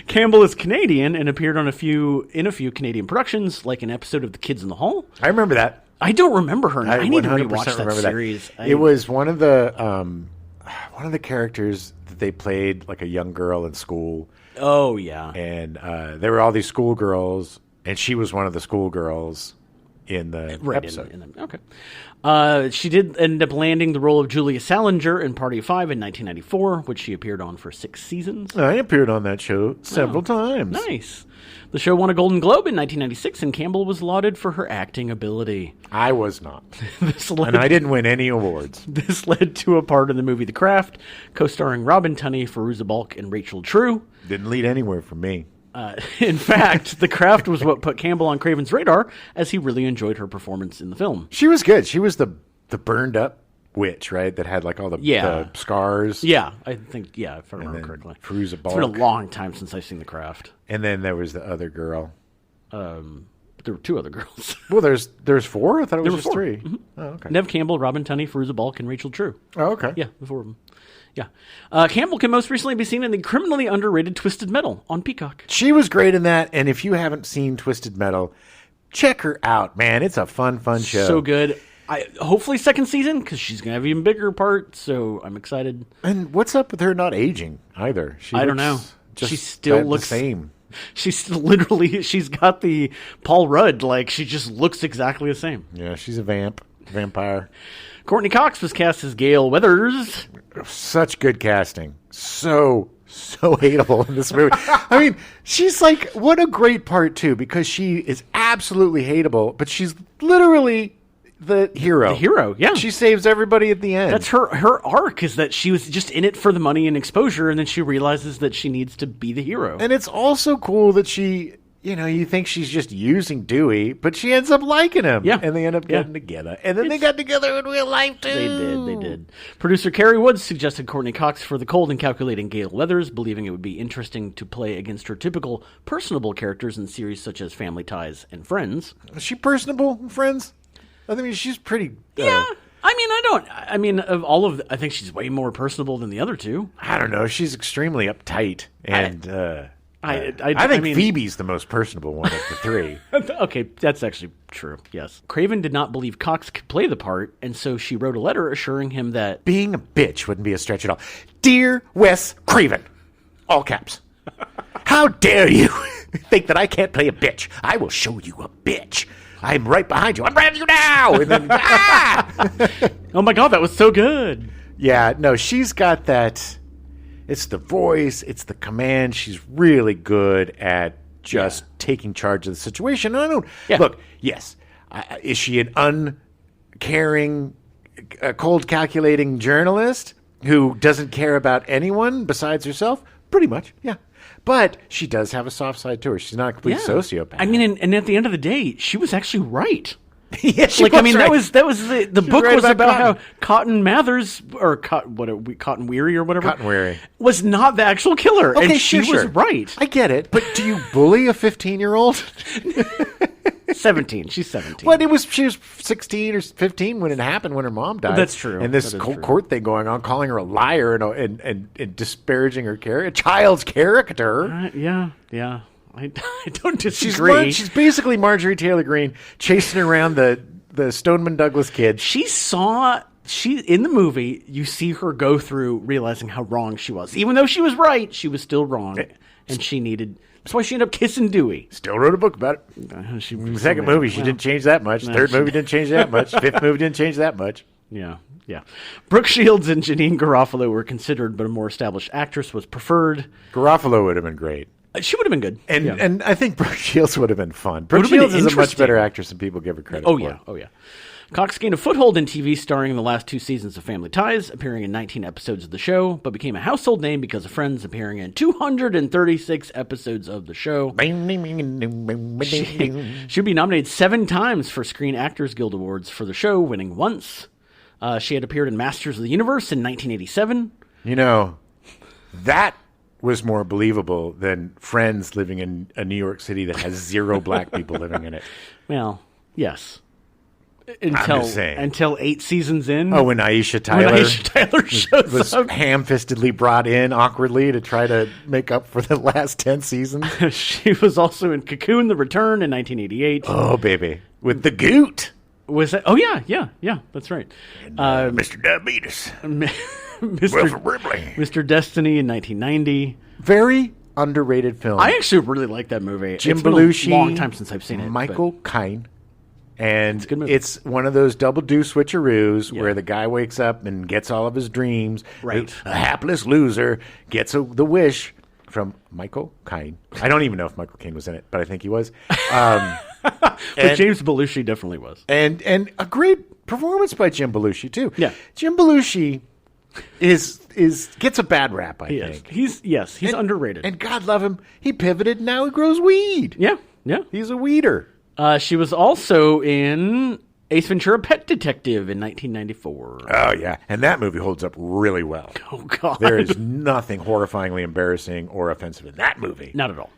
Campbell is Canadian and appeared in a few Canadian productions, like an episode of The Kids in the Hall. I remember that. I don't remember her. I need to 100% rewatch that series. It was one of the characters that they played, like a young girl in school. Oh, yeah. And there were all these schoolgirls, and she was one of the schoolgirls in the episode. Okay. She did end up landing the role of Julia Salinger in Party of Five in 1994, which she appeared on for 6 seasons. I appeared on that show several times. Nice. The show won a Golden Globe in 1996, and Campbell was lauded for her acting ability. I was not. And I didn't win any awards. This led to a part in the movie The Craft, co-starring Robin Tunney, Fairuza Balk, and Rachel True. Didn't lead anywhere for me. In fact, The Craft was what put Campbell on Craven's radar, as he really enjoyed her performance in the film. She was good. She was the burned up witch, right? That had like all the scars. Yeah, I think, if I remember correctly. Fairuza Balk. It's been a long time since I've seen The Craft. And then there was the other girl. There were 2 other girls. Well, there's 4? I thought it was just 4. 3. Mm-hmm. Oh, okay. Neve Campbell, Robin Tunney, Fairuza Balk, and Rachel True. Oh, okay. Yeah, the 4 of them. Yeah. Campbell can most recently be seen in the criminally underrated Twisted Metal on Peacock. She was great in that, and if you haven't seen Twisted Metal, check her out, man. It's a fun show. So good. Hopefully second season, because she's going to have an even bigger part, so I'm excited. And what's up with her not aging either? I don't know. She still looks the same. She's she's got the Paul Rudd, like she just looks exactly the same. Yeah, she's a vampire. Courteney Cox was cast as Gail Weathers. Such good casting. So hateable in this movie. I mean, she's like, what a great part too, because she is absolutely hateable, but she's literally the hero. The hero, yeah. She saves everybody at the end. That's her arc, is that she was just in it for the money and exposure, and then she realizes that she needs to be the hero. And it's also cool that she, you think she's just using Dewey, but she ends up liking him. Yeah. And they end up getting together. And then they got together in real life, too. They did. Producer Carrie Woods suggested Courteney Cox for the cold and calculating Gail Weathers, believing it would be interesting to play against her typical personable characters in series such as Family Ties and Friends. Is she personable in Friends? I mean, she's pretty... Yeah. Of all of I think she's way more personable than the other 2. I don't know. She's extremely uptight. And... I think Phoebe's the most personable one of the 3. Okay, that's actually true, yes. Craven did not believe Cox could play the part, and so she wrote a letter assuring him that... Being a bitch wouldn't be a stretch at all. Dear Wes Craven, all caps, how dare you think that I can't play a bitch? I will show you a bitch. I'm right behind you. I'm right you now. And then, Oh my God, that was so good. Yeah, no, she's got that... It's the voice, it's the command. She's really good at just taking charge of the situation. Look, yes, is she an uncaring, cold calculating journalist who doesn't care about anyone besides herself? Pretty much, yeah. But she does have a soft side to her. She's not a complete sociopath. I mean, and at the end of the day, she was actually right. Yeah, she was right. that was the book right was about Cotton. how Cotton Mathers or Cotton Weary or whatever Cotton Weary was not the actual killer, okay, and she was right. I get it, but do you bully a 15-year-old? 17. She's 17. But she was 16 or 15 when it happened, when her mom died. That's true. And this court thing going on, calling her a liar and disparaging her child's character. Yeah. I don't disagree. She's basically Marjorie Taylor Greene chasing around the Stoneman Douglas kid. In the movie, you see her go through realizing how wrong she was. Even though she was right, she was still wrong. And that's why she ended up kissing Dewey. Still wrote a book about it. The second movie, she didn't change that much. Third movie didn't change that much. Fifth movie didn't change that much. Yeah. Brooke Shields and Janine Garofalo were considered, but a more established actress was preferred. Garofalo would have been great. She would have been good. And I think Brooke Shields would have been fun. Brooke Shields is a much better actress than people give her credit for. Oh, yeah. Cox gained a foothold in TV starring in the last 2 seasons of Family Ties, appearing in 19 episodes of the show, but became a household name because of Friends, appearing in 236 episodes of the show. She would be nominated 7 times for Screen Actors Guild Awards for the show, winning once. She had appeared in Masters of the Universe in 1987. That was more believable than Friends living in a New York City that has 0 black people living in it. Well, yes. Until 8 seasons in. Oh, when Aisha Tyler shows up. ham-fistedly brought in awkwardly to try to make up for the last 10 seasons. She was also in Cocoon: The Return in 1988. Oh, baby. With the Goot. Was that? Oh, yeah, that's right. And, Mr. Diabetes. Mr. Destiny in 1990. Very underrated film. I actually really like that movie. Jim it's been Belushi, a long time since I've seen it. Michael Caine. And a good movie. it's one of those double-do switcheroos where the guy wakes up and gets all of his dreams. Right. A hapless loser gets the wish from Michael Caine. I don't even know if Michael Caine was in it, but I think he was. But James Belushi definitely was. And a great performance by Jim Belushi, too. Yeah. Jim Belushi gets a bad rap, I think. He's underrated. And God love him, he pivoted, and now he grows weed. Yeah. He's a weeder. She was also in Ace Ventura: Pet Detective in 1994. Oh, yeah. And that movie holds up really well. Oh, God. There is nothing horrifyingly embarrassing or offensive in that movie. Not at all.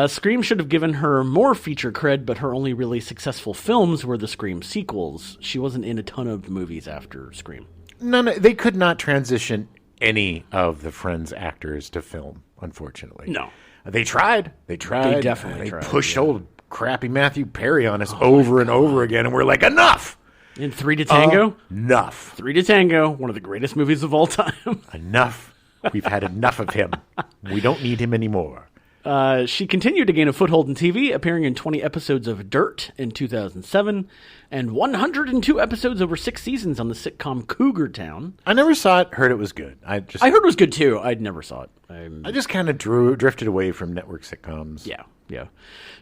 Scream should have given her more feature cred, but her only really successful films were the Scream sequels. She wasn't in a ton of movies after Scream. No, they could not transition any of the Friends actors to film, unfortunately. No. They tried. They definitely tried. They pushed old crappy Matthew Perry on us over and over again, and we're like, enough! In 3 to Tango? Enough. 3 to Tango, one of the greatest movies of all time. Enough. We've had enough of him. We don't need him anymore. She continued to gain a foothold in TV, appearing in 20 episodes of Dirt in 2007, and 102 episodes over 6 seasons on the sitcom Cougar Town. I never saw it, heard it was good. I heard it was good, too. I never saw it. I just kind of drifted away from network sitcoms. Yeah.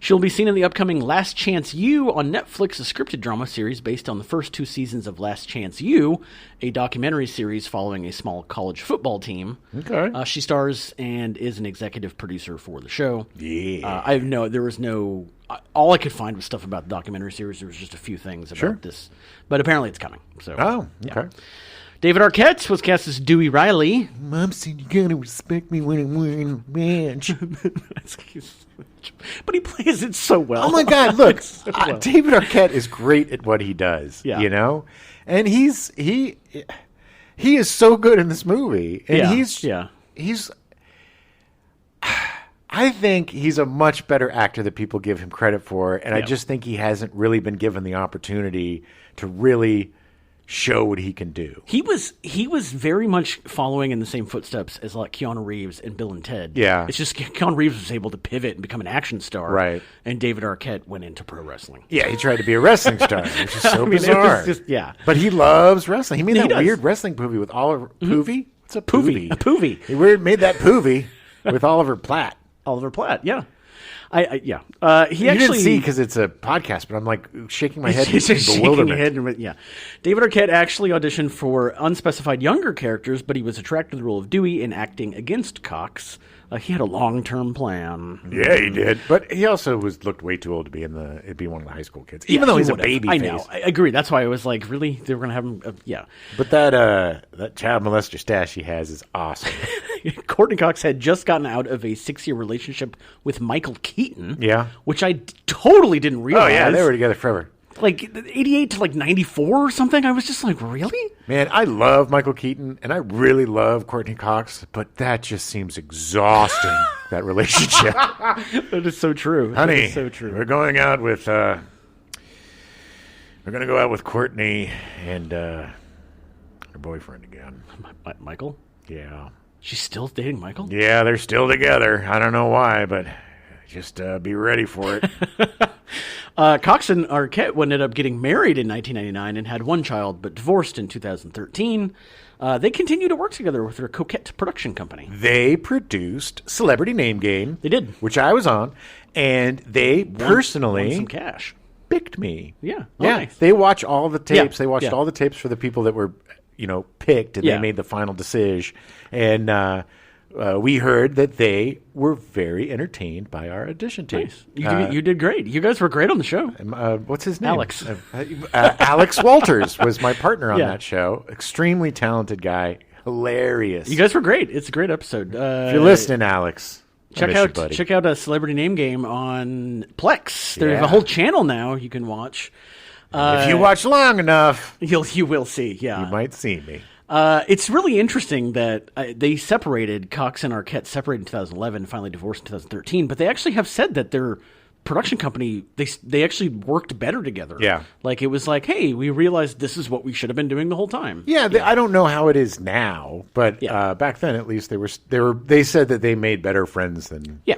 She'll be seen in the upcoming Last Chance U on Netflix, a scripted drama series based on the first 2 seasons of Last Chance U, a documentary series following a small college football team. Okay. She stars and is an executive producer for the show. Yeah. There was no... all I could find was stuff about the documentary series. There was just a few things about this. But apparently it's coming. So. Oh, okay. Yeah. David Arquette was cast as Dewey Riley. Mom said you gotta respect me when I'm wearing a badge. But he plays it so well. Oh my God! Look, David Arquette is great at what he does. Yeah. You know, and he is so good in this movie. And he's. I think he's a much better actor than people give him credit for, and I just think he hasn't really been given the opportunity to really show what he can do. He was very much following in the same footsteps as like Keanu Reeves and Bill and Ted. Yeah. It's just Keanu Reeves was able to pivot and become an action star. Right. And David Arquette went into pro wrestling. Yeah, he tried to be a wrestling star, which is so It bizarre. was just, But he loves wrestling. He made that does. weird wrestling movie with Oliver Poovy. What's a Poovy? A Poovy. He made that Poovy with Oliver Platt. Oliver Platt, yeah. He You actually didn't see because it's a podcast, but I'm like shaking my head in bewilderment. Yeah. David Arquette actually auditioned for unspecified younger characters, but he was attracted to the role of Dewey in acting against Cox. He had a long-term plan. Yeah, he did. But he also looked way too old to be be one of the high school kids, even though he's a baby I face. know. I agree. That's why I was like, really? They were going to have him? Yeah. But that child molester stash he has is awesome. Courteney Cox had just gotten out of a 6-year relationship with Michael Keaton. Yeah. Which I totally didn't realize. Oh, yeah, they were together forever. Like 88 to like 94 or something. I was just like, really? Man, I love Michael Keaton, and I really love Courteney Cox, but that just seems exhausting, that relationship. That is so true. Honey, so true. We're going out with, we're going to go out with Courtney and her boyfriend again. Michael? Yeah. She's still dating Michael? Yeah, they're still together. I don't know why, but just be ready for it. Cox and Arquette ended up getting married in 1999 and had 1 child, but divorced in 2013. They continue to work together with their Coquette production company. They produced Celebrity Name Game. They did. Which I was on, and they personally won some cash. Picked me. Yeah. Oh, yeah. Nice. They watch all the tapes. Yeah. They watched all the tapes for the people that were, picked, and they made the final decision. And we heard that they were very entertained by our audition tape. Nice. You did great. You guys were great on the show. What's his name? Alex. Alex Walters was my partner on that show. Extremely talented guy. Hilarious. You guys were great. It's a great episode. If you're listening, Alex, check out a Celebrity Name Game on Plex. There's a whole channel now you can watch. If you watch long enough, you will see. Yeah, you might see me. It's really interesting that they separated. Cox and Arquette separated in 2011, finally divorced in 2013. But they actually have said that they're production company, they actually worked better together. Yeah. Like, it was like, hey, we realized this is what we should have been doing the whole time. Yeah, I don't know how it is now, but back then at least they said that they made better friends than Yeah.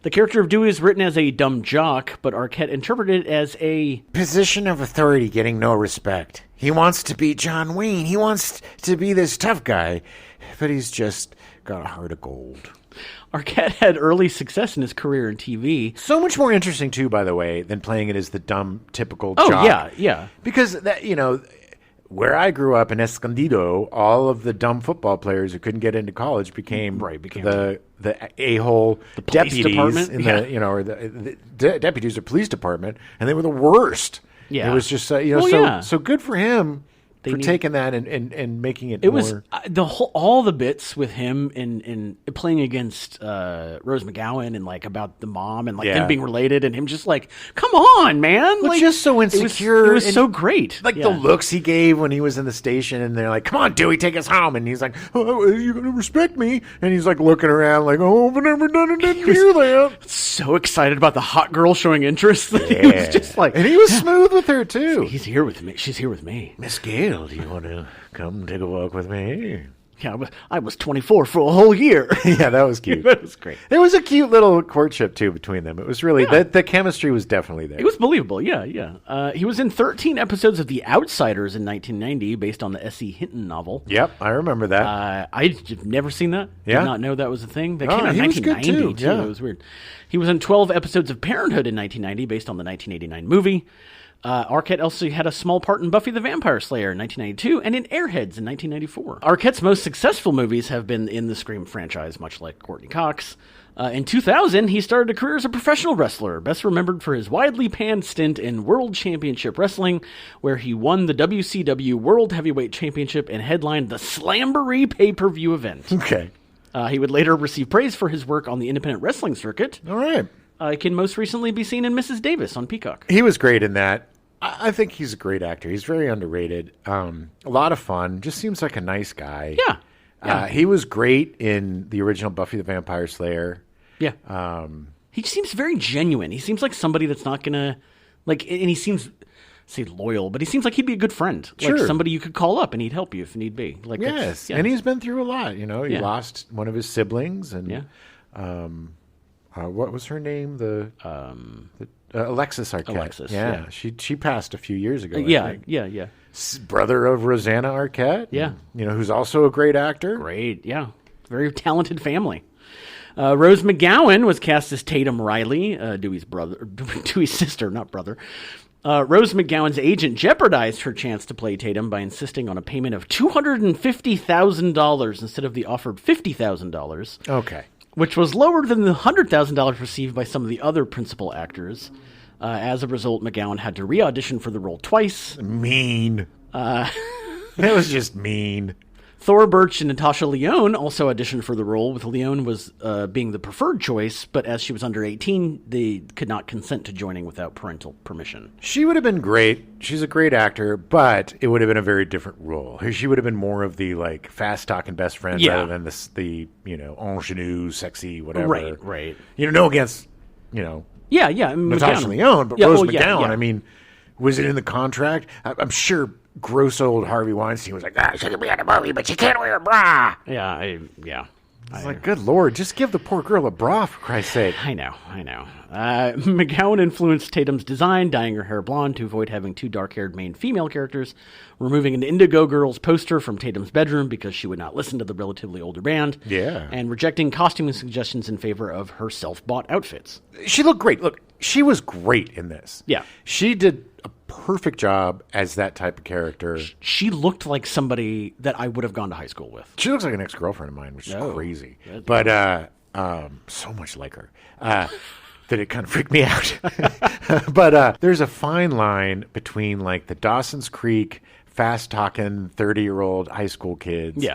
The character of Dewey is written as a dumb jock, but Arquette interpreted it as a position of authority getting no respect. He wants to be John Wayne. He wants to be this tough guy, but he's just got a heart of gold. Arquette had early success in his career in TV. So much more interesting, too, by the way, than playing it as the dumb, typical jock. Oh, yeah. Because, that where I grew up in Escondido, all of the dumb football players who couldn't get into college became the a-hole deputies department? in the or the deputies or police department, and they were the worst. Yeah, it was just so good for him for taking that and making it. It more... was all the bits with him in playing against Rose McGowan and like about the mom and like them being related and him just like, come on, man, like just so insecure. It was so great. Like the looks he gave when he was in the station, and they're like, "Come on, Dewey, take us home," and he's like, "Oh, you're gonna respect me," and he's like looking around like, "Oh, I've never done it, didn't hear that." So excited about the hot girl showing interest that he was just like, and he was smooth with her too. He's here with me. She's here with me. Miss Gale, do you want to come take a walk with me? Yeah, I was 24 for a whole year. Yeah, that was cute. That was great. There was a cute little courtship, too, between them. It was really, the chemistry was definitely there. It was believable, yeah. He was in 13 episodes of The Outsiders in 1990, based on the S.E. Hinton novel. Yep, I remember that. I've never seen that. Yeah. Did not know that was a thing. That came out in 1990, was good too. Yeah. It was weird. He was in 12 episodes of Parenthood in 1990, based on the 1989 movie. Arquette also had a small part in Buffy the Vampire Slayer in 1992 and in Airheads in 1994. Arquette's most successful movies have been in the Scream franchise, much like Courteney Cox. In 2000, he started a career as a professional wrestler, best remembered for his widely panned stint in World Championship Wrestling, where he won the WCW World Heavyweight Championship and headlined the Slamboree pay-per-view event. Okay. He would later receive praise for his work on the independent wrestling circuit. All right. Can most recently be seen in Mrs. Davis on Peacock. He was great in that. I think he's a great actor. He's very underrated. A lot of fun. Just seems like a nice guy. Yeah. He was great in the original Buffy the Vampire Slayer. Yeah. He seems very genuine. He seems like somebody that's not going to, like, and he seems, say loyal, but he seems like he'd be a good friend. Sure. Like somebody you could call up and he'd help you if need be. Like, yes. And he's been through a lot. He lost one of his siblings. And what was her name? Alexis Arquette. Alexis, yeah. She passed a few years ago. Yeah. Brother of Rosanna Arquette. Yeah. Who's also a great actor. Great, yeah. Very talented family. Rose McGowan was cast as Tatum Riley, Dewey's sister, not brother. Rose McGowan's agent jeopardized her chance to play Tatum by insisting on a payment of $250,000 instead of the offered $50,000. Okay. Which was lower than the $100,000 received by some of the other principal actors. As a result, McGowan had to re-audition for the role twice. Mean. That was just mean. Thora Birch and Natasha Lyonne also auditioned for the role, with Lyonne was being the preferred choice, but as she was under 18, they could not consent to joining without parental permission. She would have been great. She's a great actor, but it would have been a very different role. She would have been more of the like fast-talking best friend rather than the ingenue, sexy, whatever. Right. No against, Yeah. Natasha Lyonne, but Rose McGowan, I mean, was it in the contract? I'm sure gross old Harvey Weinstein was like, she can be in a movie, but she can't wear a bra. Yeah. It's like, good Lord, just give the poor girl a bra, for Christ's sake. I know. McGowan influenced Tatum's design, dyeing her hair blonde to avoid having two dark-haired main female characters, removing an Indigo Girls poster from Tatum's bedroom because she would not listen to the relatively older band, and rejecting costuming suggestions in favor of her self-bought outfits. She looked great. Look, she was great in this. Yeah. She did a perfect job as that type of character. She looked like somebody that I would have gone to high school with. She looks like an ex-girlfriend of mine, which is crazy. But so much like her that it kind of freaked me out. But there's a fine line between like the Dawson's Creek fast-talking 30-year-old high school kids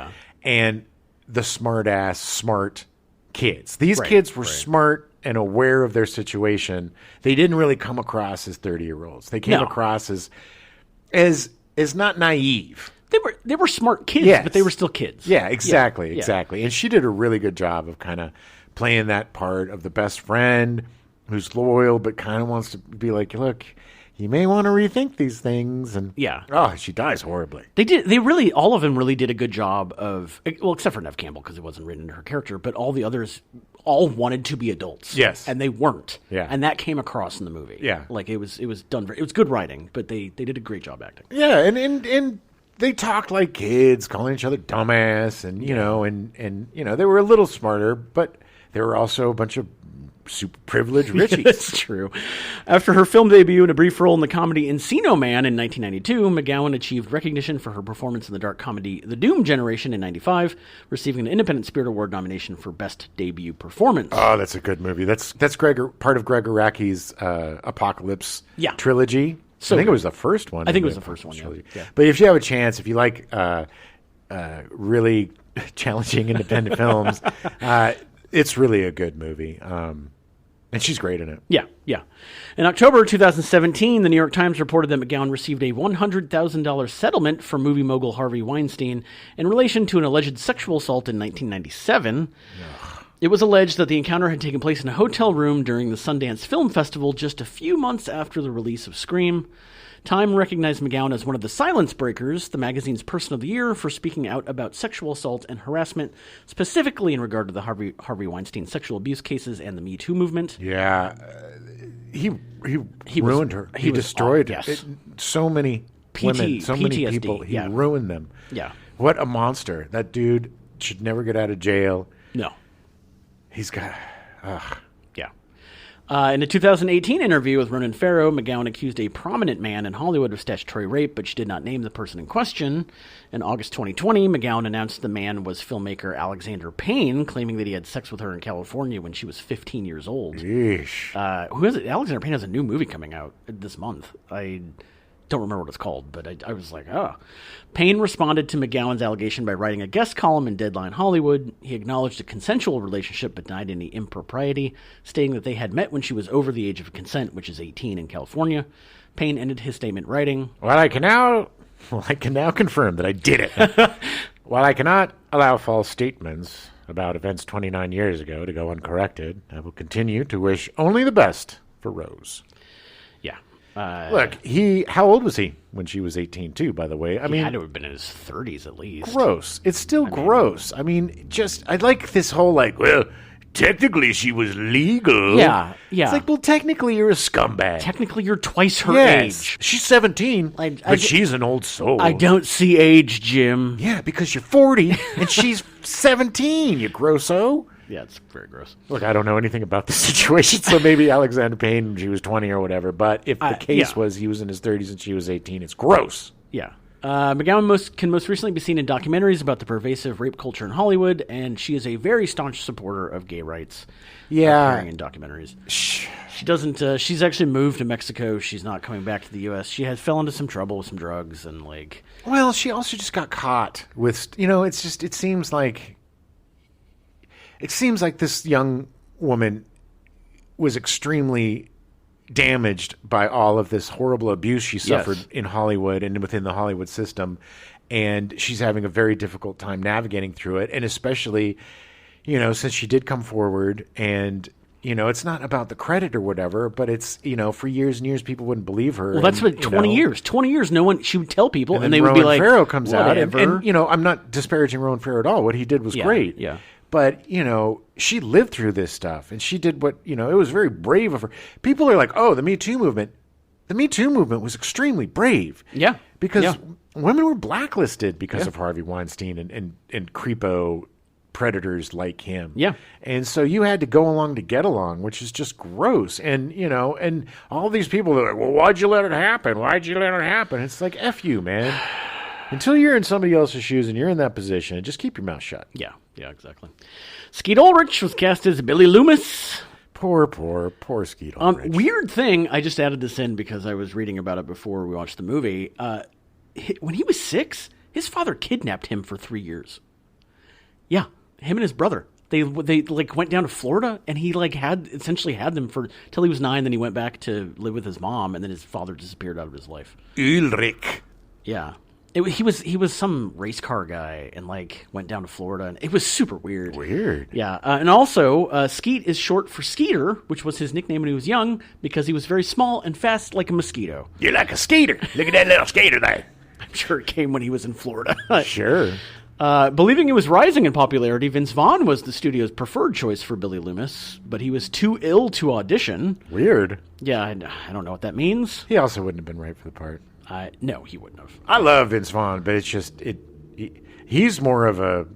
and the smart kids. These kids were smart and aware of their situation. They didn't really come across as 30-year-olds. They came across as not naive. They were smart kids, but they were still kids. Yeah, exactly. And she did a really good job of kind of playing that part of the best friend who's loyal but kind of wants to be like, look, you may want to rethink these things. And she dies horribly. All of them really did a good job of, well, except for Neve Campbell because it wasn't written into her character, but all the others all wanted to be adults. Yes. And they weren't. Yeah. And that came across in the movie. Yeah. Like it was done, it was good writing, but they did a great job acting. Yeah. And they talked like kids, calling each other dumbass, and they were a little smarter, but they were also a bunch of super privileged richies. That's true. After her film debut in a brief role in the comedy Encino Man in 1992, McGowan achieved recognition for her performance in the dark comedy The Doom Generation in 95, receiving an Independent Spirit Award nomination for Best Debut Performance. Oh, that's a good movie. That's part of Greg Araki's Apocalypse trilogy. So I think it was the first one. I think it was the first one, yeah. But if you have a chance, if you like really challenging independent films, it's really a good movie. And she's great in it. Yeah. In October 2017, the New York Times reported that McGowan received a $100,000 settlement from movie mogul Harvey Weinstein in relation to an alleged sexual assault in 1997. It was alleged that the encounter had taken place in a hotel room during the Sundance Film Festival just a few months after the release of Scream. Time recognized McGowan as one of the Silence Breakers, the magazine's Person of the Year, for speaking out about sexual assault and harassment, specifically in regard to the Harvey Weinstein sexual abuse cases and the Me Too movement. Yeah, he ruined her. He destroyed her. Yes. So many women, so many PTSD, people. He ruined them. Yeah. What a monster. That dude should never get out of jail. No. He's got... In a 2018 interview with Ronan Farrow, McGowan accused a prominent man in Hollywood of statutory rape, but she did not name the person in question. In August 2020, McGowan announced the man was filmmaker Alexander Payne, claiming that he had sex with her in California when she was 15 years old. Yeesh. Alexander Payne has a new movie coming out this month. I don't remember what it's called, but I was like, oh. Payne responded to McGowan's allegation by writing a guest column in Deadline Hollywood. He acknowledged a consensual relationship but denied any impropriety, stating that they had met when she was over the age of consent, which is 18 in California. Payne ended his statement writing, Well, I can now confirm that I did it. While I cannot allow false statements about events 29 years ago to go uncorrected, I will continue to wish only the best for Rose. Yeah. Look, how old was he when she was 18 too, by the way? He had to have been in his 30s at least. Gross. It's still gross. I like this whole well, technically she was legal. Yeah. It's like, well, technically you're a scumbag. Technically you're twice her age. She's 17, but she's an old soul. I don't see age, Jim. Yeah, because you're 40 and she's 17, you grosso. Yeah, it's very gross. Look, I don't know anything about the situation, so maybe Alexander Payne, she was 20 or whatever. But if the case was he was in his 30s and she was 18, it's gross. Yeah. McGowan can most recently be seen in documentaries about the pervasive rape culture in Hollywood, and she is a very staunch supporter of gay rights. Yeah. Appearing in documentaries. She doesn't, she's actually moved to Mexico. She's not coming back to the U.S. She fell into some trouble with some drugs and Well, she also just got caught with, it seems like... It seems like this young woman was extremely damaged by all of this horrible abuse she suffered in Hollywood and within the Hollywood system. And she's having a very difficult time navigating through it. And especially, since she did come forward and, it's not about the credit or whatever, but it's, for years and years, people wouldn't believe her. Well, that's what 20 years. 20 years, no one, she would tell people and they would be like, Farrow comes whatever. out. And, I'm not disparaging Rowan Farrow at all. What he did was great. Yeah. But, she lived through this stuff, and she did what, it was very brave of her. People are like, oh, the Me Too movement. The Me Too movement was extremely brave. Yeah. Because women were blacklisted because of Harvey Weinstein and creepo predators like him. Yeah. And so you had to go along to get along, which is just gross. And, and all these people are like, well, why'd you let it happen? Why'd you let it happen? It's like, F you, man. Until you're in somebody else's shoes and you're in that position, just keep your mouth shut. Yeah, exactly. Skeet Ulrich was cast as Billy Loomis. Poor Skeet Ulrich. Weird thing, I just added this in because I was reading about it before we watched the movie. When he was 6, his father kidnapped him for 3 years. Yeah, him and his brother. They went down to Florida, and he essentially had them till he was 9. Then he went back to live with his mom, and then his father disappeared out of his life. Ulrich. Yeah. He was some race car guy and like went down to Florida, and it was super weird. Yeah, and also Skeet is short for Skeeter, which was his nickname when he was young because he was very small and fast like a mosquito. You're like a skater. Look at that little skater there. I'm sure it came when he was in Florida. Sure. Believing he was rising in popularity, Vince Vaughn was the studio's preferred choice for Billy Loomis, but he was too ill to audition. Weird. Yeah, I don't know what that means. He also wouldn't have been right for the part. No, he wouldn't have. I love Vince Vaughn, but it's just he's more of a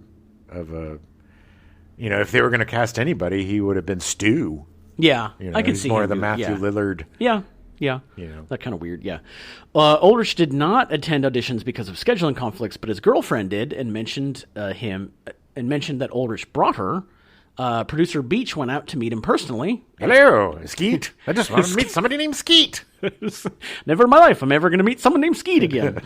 if they were going to cast anybody, he would have been Stu. Yeah, I can he's see more him of the Matthew Lillard. Yeah. That kind of weird. Yeah, Ulrich did not attend auditions because of scheduling conflicts, but his girlfriend did, and mentioned that Ulrich brought her. Producer Beach went out to meet him personally. Hello, Skeet. I just wanted to meet somebody named Skeet. Never in my life I'm ever going to meet someone named Skeet again.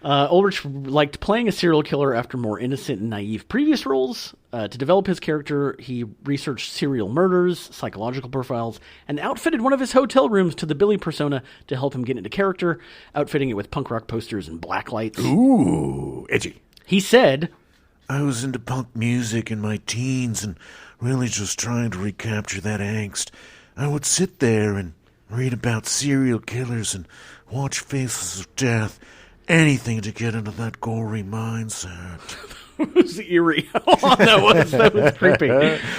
Ulrich liked playing a serial killer after more innocent and naive previous roles. To develop his character, he researched serial murders, psychological profiles, and outfitted one of his hotel rooms to the Billy persona to help him get into character, outfitting it with punk rock posters and black lights. Ooh, edgy. He said, I was into punk music in my teens and really just trying to recapture that angst. I would sit there and read about serial killers and watch Faces of Death. Anything to get into that gory mindset. It was eerie. that was creepy.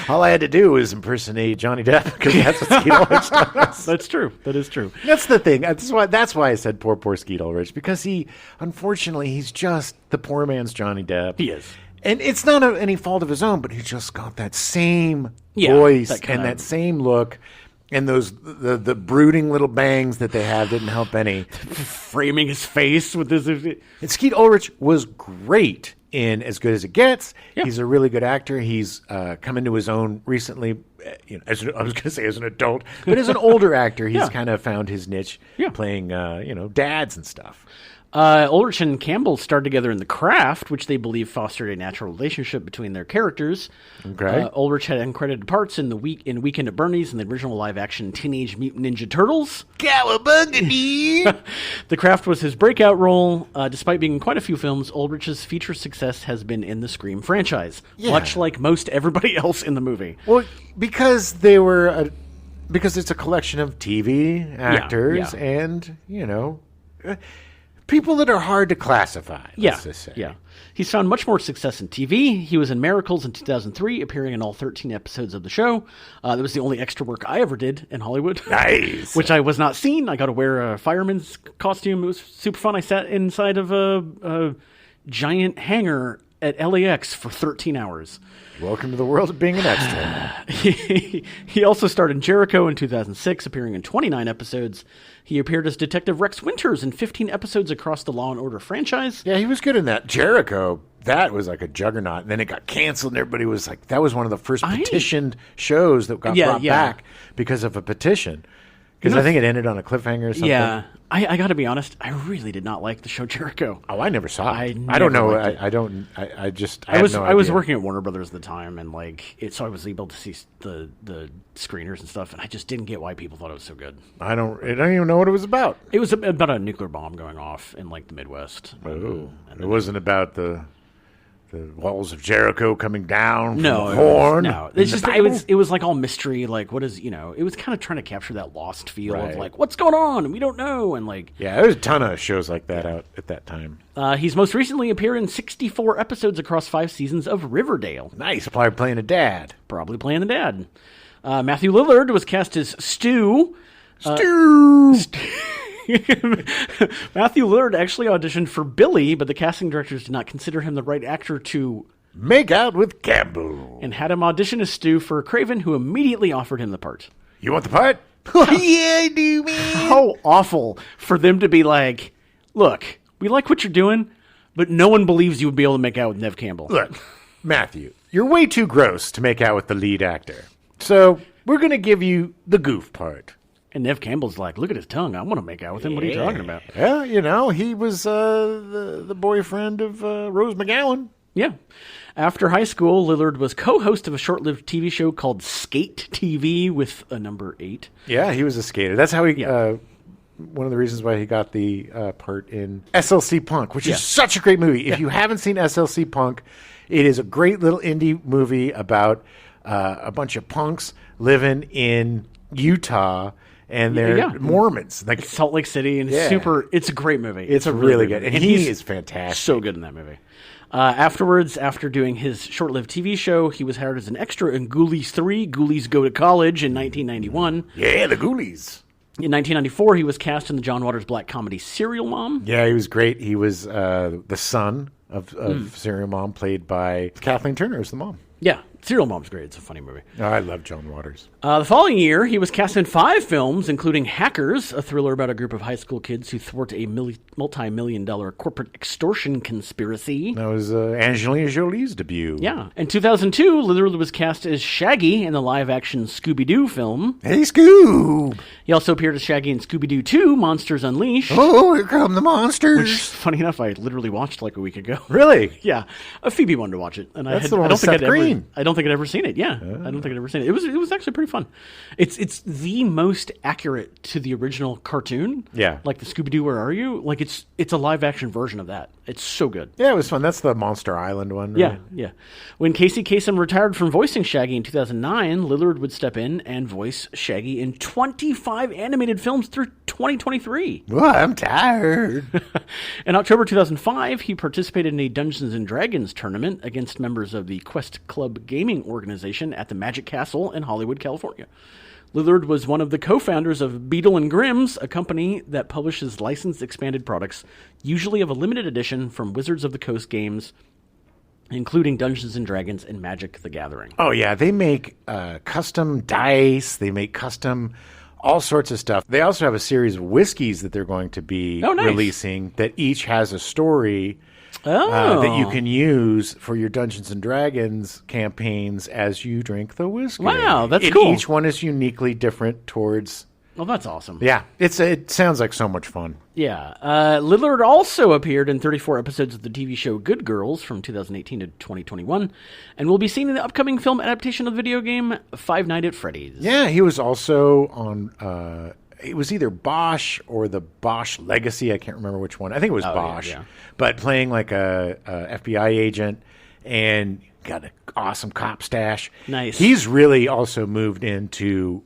All I had to do was impersonate Johnny Depp because that's what Skeet Ulrich does. That's true. That is true. That's the thing. That's why I said poor Skeet Ulrich, because he's just the poor man's Johnny Depp. He is. And it's not any fault of his own, but he just got that same voice that same look. And the brooding little bangs that they have didn't help any. Framing his face with this. And Skeet Ulrich was great in As Good as It Gets. Yeah. He's a really good actor. He's come into his own recently. I was going to say as an adult, but as an older actor, he's kind of found his niche playing, dads and stuff. Ulrich and Campbell starred together in The Craft, which they believe fostered a natural relationship between their characters. Okay. Ulrich had uncredited parts in Weekend at Bernie's and the original live-action Teenage Mutant Ninja Turtles. Cowabunga! The Craft was his breakout role. Despite being in quite a few films, Ulrich's feature success has been in the Scream franchise, much like most everybody else in the movie. Well, because because it's a collection of TV actors and, people that are hard to classify, let's just say. Yeah. He's found much more success in TV. He was in Miracles in 2003, appearing in all 13 episodes of the show. That was the only extra work I ever did in Hollywood. Nice. Which I was not seen. I got to wear a fireman's costume. It was super fun. I sat inside of a giant hangar at LAX for 13 hours. Welcome to the world of being an extra. He also starred in Jericho in 2006, appearing in 29 episodes. He appeared as Detective Rex Winters in 15 episodes across the Law & Order franchise. Yeah, he was good in that. Jericho, that was like a juggernaut. And then it got canceled, and everybody was like, that was one of the first petitioned shows that got brought back because of a petition. Because I think it ended on a cliffhanger or something. Yeah. I got to be honest, I really did not like the show Jericho. Oh, I never saw it. I don't know. I was working at Warner Brothers at the time, and so I was able to see the screeners and stuff, and I just didn't get why people thought it was so good. I don't even know what it was about. It was about a nuclear bomb going off in the Midwest. Oh, it wasn't about the walls of Jericho coming down from the horn. It was like all mystery. What is it was kind of trying to capture that Lost feel of what's going on and we don't know there's a ton of shows like that out at that time. He's most recently appeared in 64 episodes across 5 seasons of Riverdale. Nice, probably playing a dad. Matthew Lillard was cast as Stu. Matthew Lillard actually auditioned for Billy, but the casting directors did not consider him the right actor to make out with Campbell, and had him audition as Stu for Craven, who immediately offered him the part. You want the part? Yeah, I do, man. How awful for them to be like, look, we like what you're doing, but no one believes you would be able to make out with Neve Campbell. Look, Matthew, you're way too gross to make out with the lead actor. So we're going to give you the goof part. And Neve Campbell's like, look at his tongue. I want to make out with him. What are you talking about? Yeah, he was the boyfriend of Rose McGowan. Yeah. After high school, Lillard was co-host of a short-lived TV show called Skate TV with a number 8. Yeah, he was a skater. That's how he one of the reasons why he got the part in SLC Punk, which is such a great movie. If you haven't seen SLC Punk, it is a great little indie movie about a bunch of punks living in Utah, and they're Mormons. Like Salt Lake City, and it's a great movie. It's a really good, and he is fantastic. So good in that movie. Afterwards, after doing his short-lived TV show, he was hired as an extra in Ghoulies 3, Ghoulies Go to College in 1991. Yeah, the Ghoulies. In 1994, he was cast in the John Waters black comedy Serial Mom. Yeah, he was great. He was the son of Serial Mom, played by Kathleen Turner as the mom. Yeah, Serial Mom's great. It's a funny movie. Oh, I love John Waters. The following year, he was cast in 5 films, including Hackers, a thriller about a group of high school kids who thwart a multi-million-dollar corporate extortion conspiracy. That was Angelina Jolie's debut. Yeah. In 2002, Lillard was cast as Shaggy in the live-action Scooby-Doo film. Hey, Scoob! He also appeared as Shaggy in Scooby-Doo 2, Monsters Unleashed. Oh, here come the monsters! Which, funny enough, I literally watched like a week ago. Really? Yeah. Phoebe wanted to watch it. And That's the one with Seth Green. I don't think I'd ever seen it. Yeah. I don't think I'd ever seen it. It was actually pretty fun. It's the most accurate to the original cartoon. Yeah. Like the Scooby-Doo Where Are You? Like it's a live action version of that. It's so good. Yeah, it was fun. That's the Monster Island one, right? Yeah. When Casey Kasem retired from voicing Shaggy in 2009, Lillard would step in and voice Shaggy in 25 animated films through 2023. Well, I'm tired. In October 2005, he participated in a Dungeons & Dragons tournament against members of the Quest Club gaming organization at the Magic Castle in Hollywood, California. Lillard was one of the co-founders of Beadle & Grimm's, a company that publishes licensed expanded products, usually of a limited edition from Wizards of the Coast games, including Dungeons & Dragons and Magic the Gathering. Oh, yeah. They make custom dice. They make custom all sorts of stuff. They also have a series of whiskeys that they're going to be releasing that each has a story that you can use for your Dungeons and Dragons campaigns as you drink the whiskey. Wow, that's cool. Each one is uniquely different towards... Well, that's awesome. Yeah, it sounds like so much fun. Yeah. Lillard also appeared in 34 episodes of the TV show Good Girls from 2018 to 2021, and will be seen in the upcoming film adaptation of the video game Five Nights at Freddy's. Yeah, he was also on... it was either Bosch or the Bosch Legacy. I can't remember which one. I think it was Bosch. Yeah. But playing like a FBI agent and got an awesome cop stash. Nice. He's really also moved into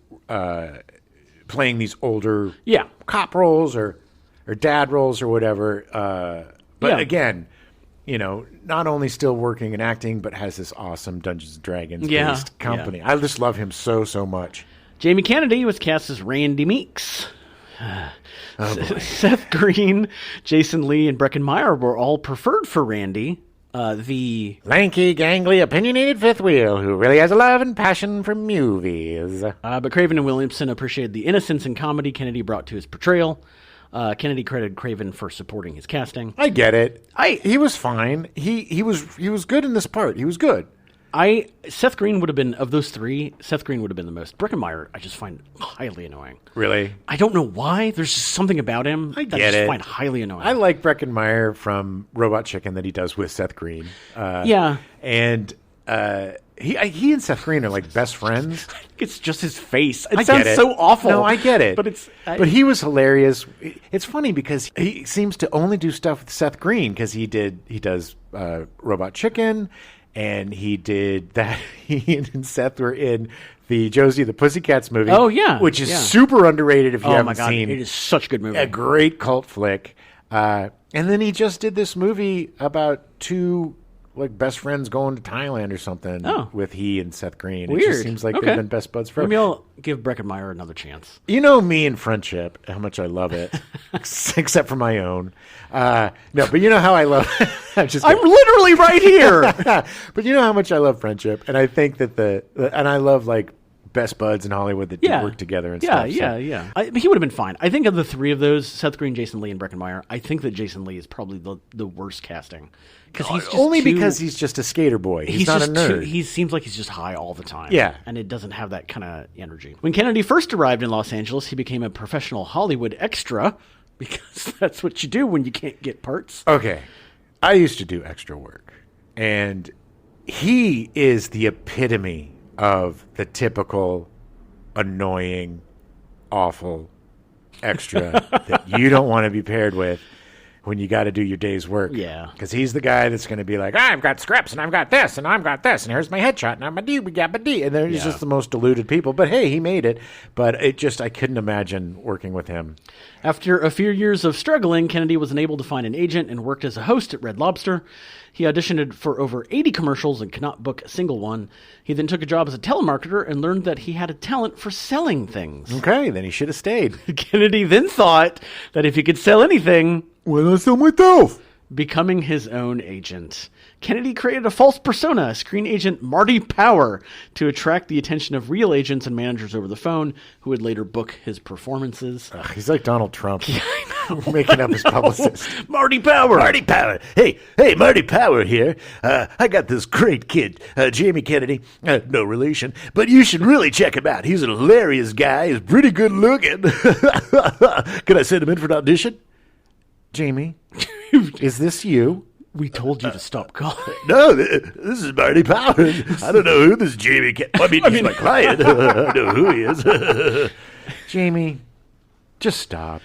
playing these older cop roles or dad roles or whatever. But again, not only still working and acting, but has this awesome Dungeons & Dragons based company. I just love him so much. Jamie Kennedy was cast as Randy Meeks. Seth Green, Jason Lee, and Breckin Meyer were all preferred for Randy. The lanky, gangly, opinionated fifth wheel who really has a love and passion for movies. But Craven and Williamson appreciated the innocence and comedy Kennedy brought to his portrayal. Kennedy credited Craven for supporting his casting. I get it. He was fine. He was good in this part. He was good. Seth Green would have been, of those three, Seth Green would have been the most. Breckin Meyer, I just find highly annoying. Really? I don't know why. There's just something about him that I just find highly annoying. I like Breckin Meyer from Robot Chicken that he does with Seth Green. And he and Seth Green are like best friends. It's just his face. It sounds so awful. No, I get it. But he was hilarious. It's funny because he seems to only do stuff with Seth Green because he does Robot Chicken. And he did that. He and Seth were in the Josie the Pussycats movie. Oh, yeah. Which is super underrated if you haven't my God. seen. It is such a good movie. A great cult flick. And then he just did this movie about two best friends going to Thailand or something with he and Seth Green. Weird. It just seems like they've been best buds forever. Maybe I'll give Breckin Meyer another chance. You know me and friendship, how much I love it, except for my own. No, but you know how I love I'm literally right here. But you know how much I love friendship, and I think that and I love best buds in Hollywood that do work together and stuff. Yeah. He would have been fine. I think of the three of those, Seth Green, Jason Lee, and Breckin Meyer, I think that Jason Lee is probably the worst casting. Because he's just a skater boy. He's not a nerd. He seems like he's just high all the time. Yeah. And it doesn't have that kind of energy. When Kennedy first arrived in Los Angeles, he became a professional Hollywood extra because that's what you do when you can't get parts. Okay. I used to do extra work. And he is the epitome of the typical annoying, awful extra that you don't want to be paired with when you got to do your day's work. Yeah. Because he's the guy that's going to be like, I've got scripts, and I've got this, and I've got this, and here's my headshot, and I'm a dee, and they're just the most deluded people. But hey, he made it. But I couldn't imagine working with him. After a few years of struggling, Kennedy was unable to find an agent and worked as a host at Red Lobster. He auditioned for over 80 commercials and could not book a single one. He then took a job as a telemarketer and learned that he had a talent for selling things. Okay, then he should have stayed. Kennedy then thought that if he could sell anything, why not sell myself? Becoming his own agent. Kennedy created a false persona, screen agent Marty Power, to attract the attention of real agents and managers over the phone, who would later book his performances. He's like Donald Trump. Yeah, I know. Making up his publicist. Marty Power. Marty Power. Hey, Marty Power here. I got this great kid, Jamie Kennedy. No relation, but you should really check him out. He's a hilarious guy. He's pretty good looking. Can I send him in for an audition? Jamie, is this you? We told you to stop calling. No, this is Marty Power. I don't know who this Jamie he's my client. I know who he is. Jamie, just stop.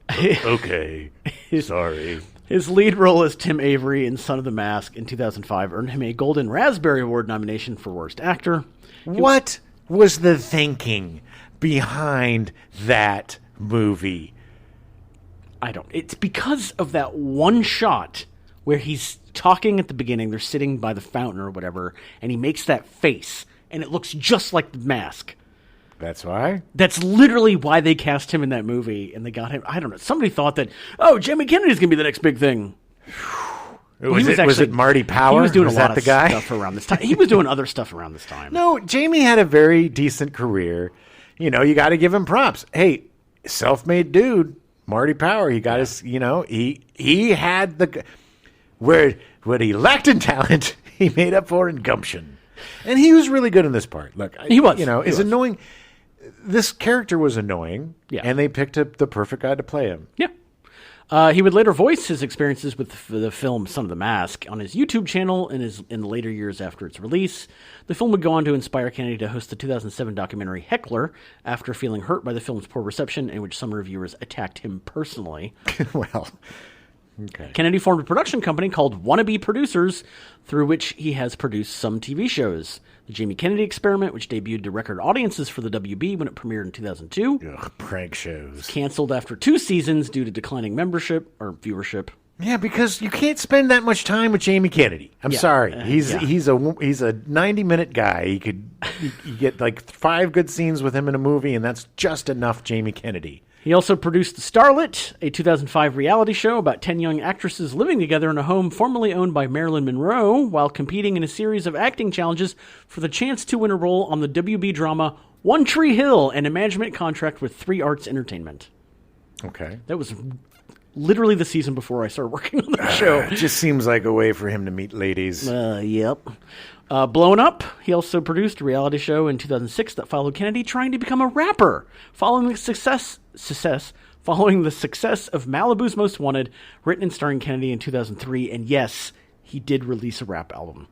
Okay. Sorry. His lead role as Tim Avery in Son of the Mask in 2005 earned him a Golden Raspberry Award nomination for Worst Actor. What was the thinking behind that movie? It's because of that one shot where he's talking at the beginning. They're sitting by the fountain or whatever, and he makes that face, and it looks just like the mask. That's why? That's literally why they cast him in that movie, and they got him. I don't know. Somebody thought that, Jamie Kennedy's going to be the next big thing. Was it Marty Power? He was doing a lot of the guy? stuff around this time. He was doing other stuff around this time. No, Jamie had a very decent career. You got to give him props. Hey, self-made dude. Marty Power, he got his, he had where he lacked in talent, he made up for in gumption. And he was really good in this part. Look, he was. Annoying. This character was annoying, and they picked up the perfect guy to play him. Yeah. He would later voice his experiences with the film Son of the Mask on his YouTube channel in the later years after its release. The film would go on to inspire Kennedy to host the 2007 documentary Heckler after feeling hurt by the film's poor reception, in which some reviewers attacked him personally. Well, okay. Kennedy formed a production company called Wannabe Producers, through which he has produced some TV shows. The Jamie Kennedy Experiment, which debuted to record audiences for the WB when it premiered in 2002. Prank shows. Canceled after 2 seasons due to declining membership or viewership. Yeah, because you can't spend that much time with Jamie Kennedy. I'm sorry. He's a 90-minute guy. You get like 5 good scenes with him in a movie, and that's just enough Jamie Kennedy. He also produced The Starlet, a 2005 reality show about 10 young actresses living together in a home formerly owned by Marilyn Monroe while competing in a series of acting challenges for the chance to win a role on the WB drama One Tree Hill and a management contract with 3 Arts Entertainment. Okay. That was literally the season before I started working on the show. It just seems like a way for him to meet ladies. Yep. Blown Up, he also produced a reality show in 2006 that followed Kennedy trying to become a rapper. Following the success of Malibu's Most Wanted, written and starring Kennedy in 2003, and yes, he did release a rap album.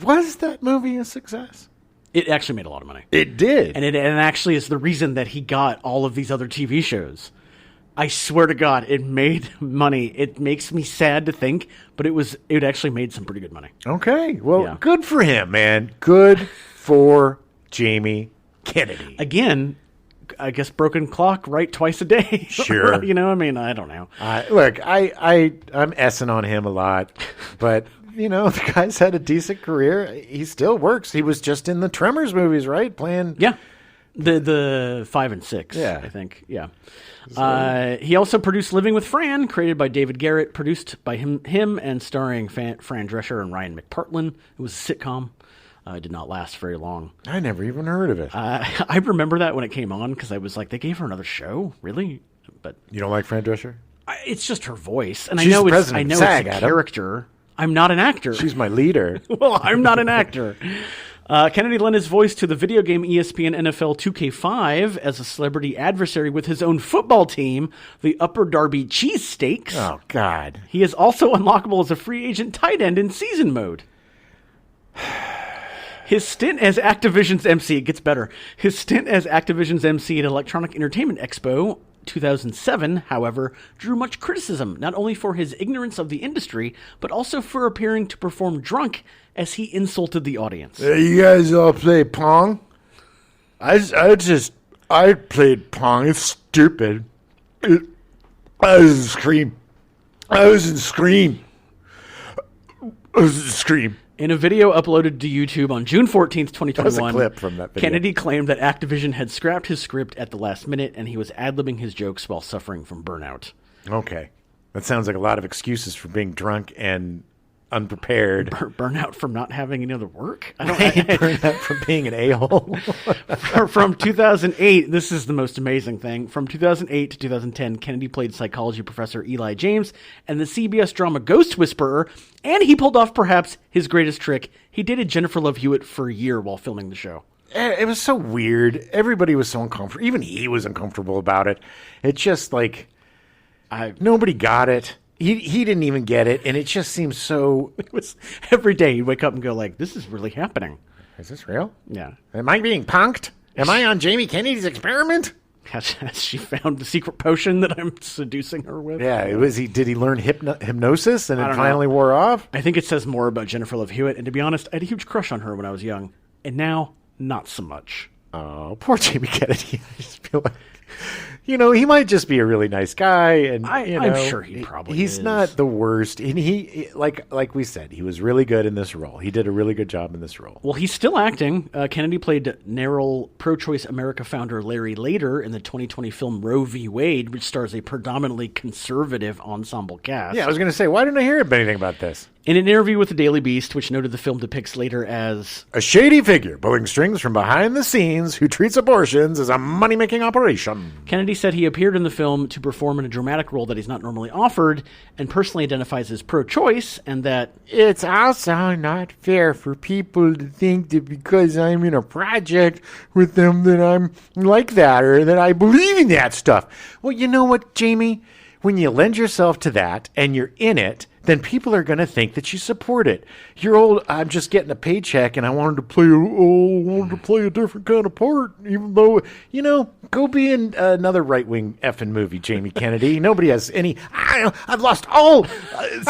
Was that movie a success? It actually made a lot of money. It did. And it actually is the reason that he got all of these other TV shows. I swear to God, it made money. It makes me sad to think, but it actually made some pretty good money. Okay. Well, Good for him, man. Good for Jamie Kennedy. Again, I guess broken clock, right twice a day. Sure. I don't know. Look, I'm essing on him a lot, but the guy's had a decent career. He still works. He was just in the Tremors movies, right? Playing. Yeah. The 5 and 6, I think. Yeah. He also produced Living with Fran, created by David Garrett, produced by him and starring Fran Drescher and Ryan McPartlin. It was a sitcom. It did not last very long. I never even heard of it. I remember that when it came on because I was like, they gave her another show? Really? But you don't like Fran Drescher? It's just her voice. And She's I know it's SAG, a Adam. character. I'm not an actor. She's my leader. Well, I'm not an actor. Kennedy lent his voice to the video game ESPN NFL 2K5 as a celebrity adversary with his own football team, the Upper Darby Cheesesteaks. Oh, God. He is also unlockable as a free agent tight end in season mode. His stint as Activision's MC, it gets better. His stint as Activision's MC at Electronic Entertainment Expo 2007, however, drew much criticism, not only for his ignorance of the industry, but also for appearing to perform drunk as he insulted the audience. You guys all play Pong? I played Pong. It's stupid. I was in Scream. In a video uploaded to YouTube on June 14th, 2021, that was a clip from that video. Kennedy claimed that Activision had scrapped his script at the last minute and he was ad-libbing his jokes while suffering from burnout. Okay. That sounds like a lot of excuses for being drunk and unprepared. Burnout from not having any other work? Burnout from being an a-hole. From 2008, this is the most amazing thing. From 2008 to 2010, Kennedy played psychology professor Eli James and the CBS drama Ghost Whisperer, and he pulled off perhaps his greatest trick. He dated Jennifer Love Hewitt for a year while filming the show. It was so weird. Everybody was so uncomfortable. Even he was uncomfortable about it. It's just like nobody got it. He didn't even get it, and it just seems so... It was every day he'd wake up and go like, this is really happening. Is this real? Yeah. Am I being punked? Am I on Jamie Kennedy's experiment? Has she found the secret potion that I'm seducing her with? Yeah, did he learn hypnosis and it finally wore off? I think it says more about Jennifer Love Hewitt, and to be honest, I had a huge crush on her when I was young, and now, not so much. Oh, poor Jamie Kennedy. I just feel like... he might just be a really nice guy, and I'm sure he probably he's is. not the worst. And he like we said, he was really good in this role. He did a really good job in this role. Well, he's still acting. Kennedy played Narrow pro-choice America founder Larry Lader in the 2020 film Roe v. Wade, which stars a predominantly conservative ensemble cast. Yeah, I was going to say, why didn't I hear anything about this? In an interview with the Daily Beast, which noted the film depicts Lader as a shady figure pulling strings from behind the scenes who treats abortions as a money-making operation. Kennedy said he appeared in the film to perform in a dramatic role that he's not normally offered and personally identifies as pro-choice, and that it's also not fair for people to think that because I'm in a project with them that I'm like that or that I believe in that stuff. Well, you know what, Jamie? When you lend yourself to that and you're in it, then people are going to think that you support it. You're old. I'm just getting a paycheck, and I wanted to play a different kind of part, even though go be in another right wing effing movie, Jamie Kennedy. Nobody has any. I've lost all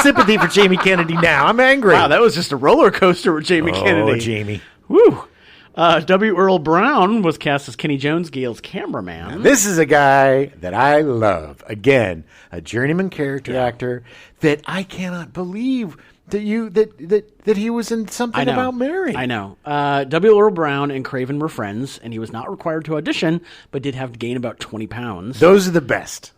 sympathy for Jamie Kennedy now. I'm angry. Wow, that was just a roller coaster with Jamie Kennedy. Oh, Jamie. Woo. W. Earl Brown was cast as Kenny Jones, Gail's cameraman. Now, this is a guy that I love. Again, a journeyman character actor that I cannot believe that he was in something about Mary. I know. W. Earl Brown and Craven were friends, and he was not required to audition, but did have to gain about 20 pounds. Those are the best.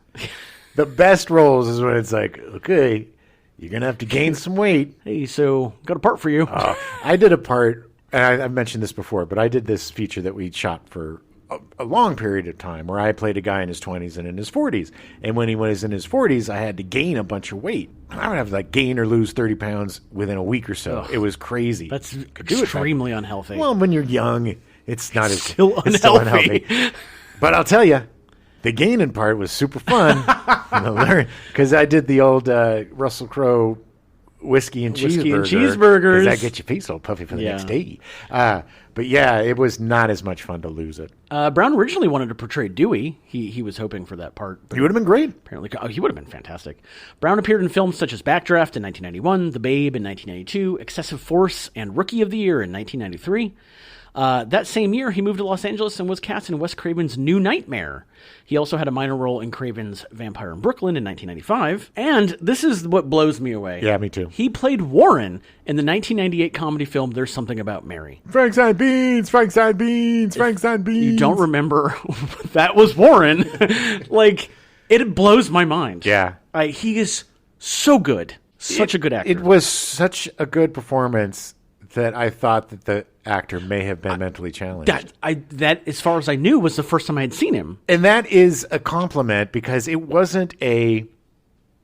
The best roles is when it's like, okay, you're going to have to gain some weight. Hey, so got a part for you. I did a part. And I've mentioned this before, but I did this feature that we shot for a long period of time where I played a guy in his 20s and in his 40s. And when he was in his 40s, I had to gain a bunch of weight. I would have to gain or lose 30 pounds within a week or so. It was crazy. That's extremely unhealthy. Well, when you're young, it's not as still unhealthy. It's still unhealthy. But I'll tell you, the gaining part was super fun. Because I did the old Russell Crowe whiskey and cheeseburgers. Does that get your face all puffy for the next day? But yeah, it was not as much fun to lose it. Brown originally wanted to portray Dewey. He was hoping for that part. He would have been great. Apparently, he would have been fantastic. Brown appeared in films such as Backdraft in 1991, The Babe in 1992, Excessive Force, and Rookie of the Year in 1993. That same year, he moved to Los Angeles and was cast in Wes Craven's New Nightmare. He also had a minor role in Craven's Vampire in Brooklyn in 1995. And this is what blows me away. Yeah, me too. He played Warren in the 1998 comedy film There's Something About Mary. Frankenstein beans, Frankenstein beans, Frankenstein beans. You don't remember that was Warren. It blows my mind. Yeah. He is so good. Such a good actor. It was such a good performance that I thought that the actor may have been mentally challenged. That, as far as I knew, was the first time I had seen him. And that is a compliment because it was a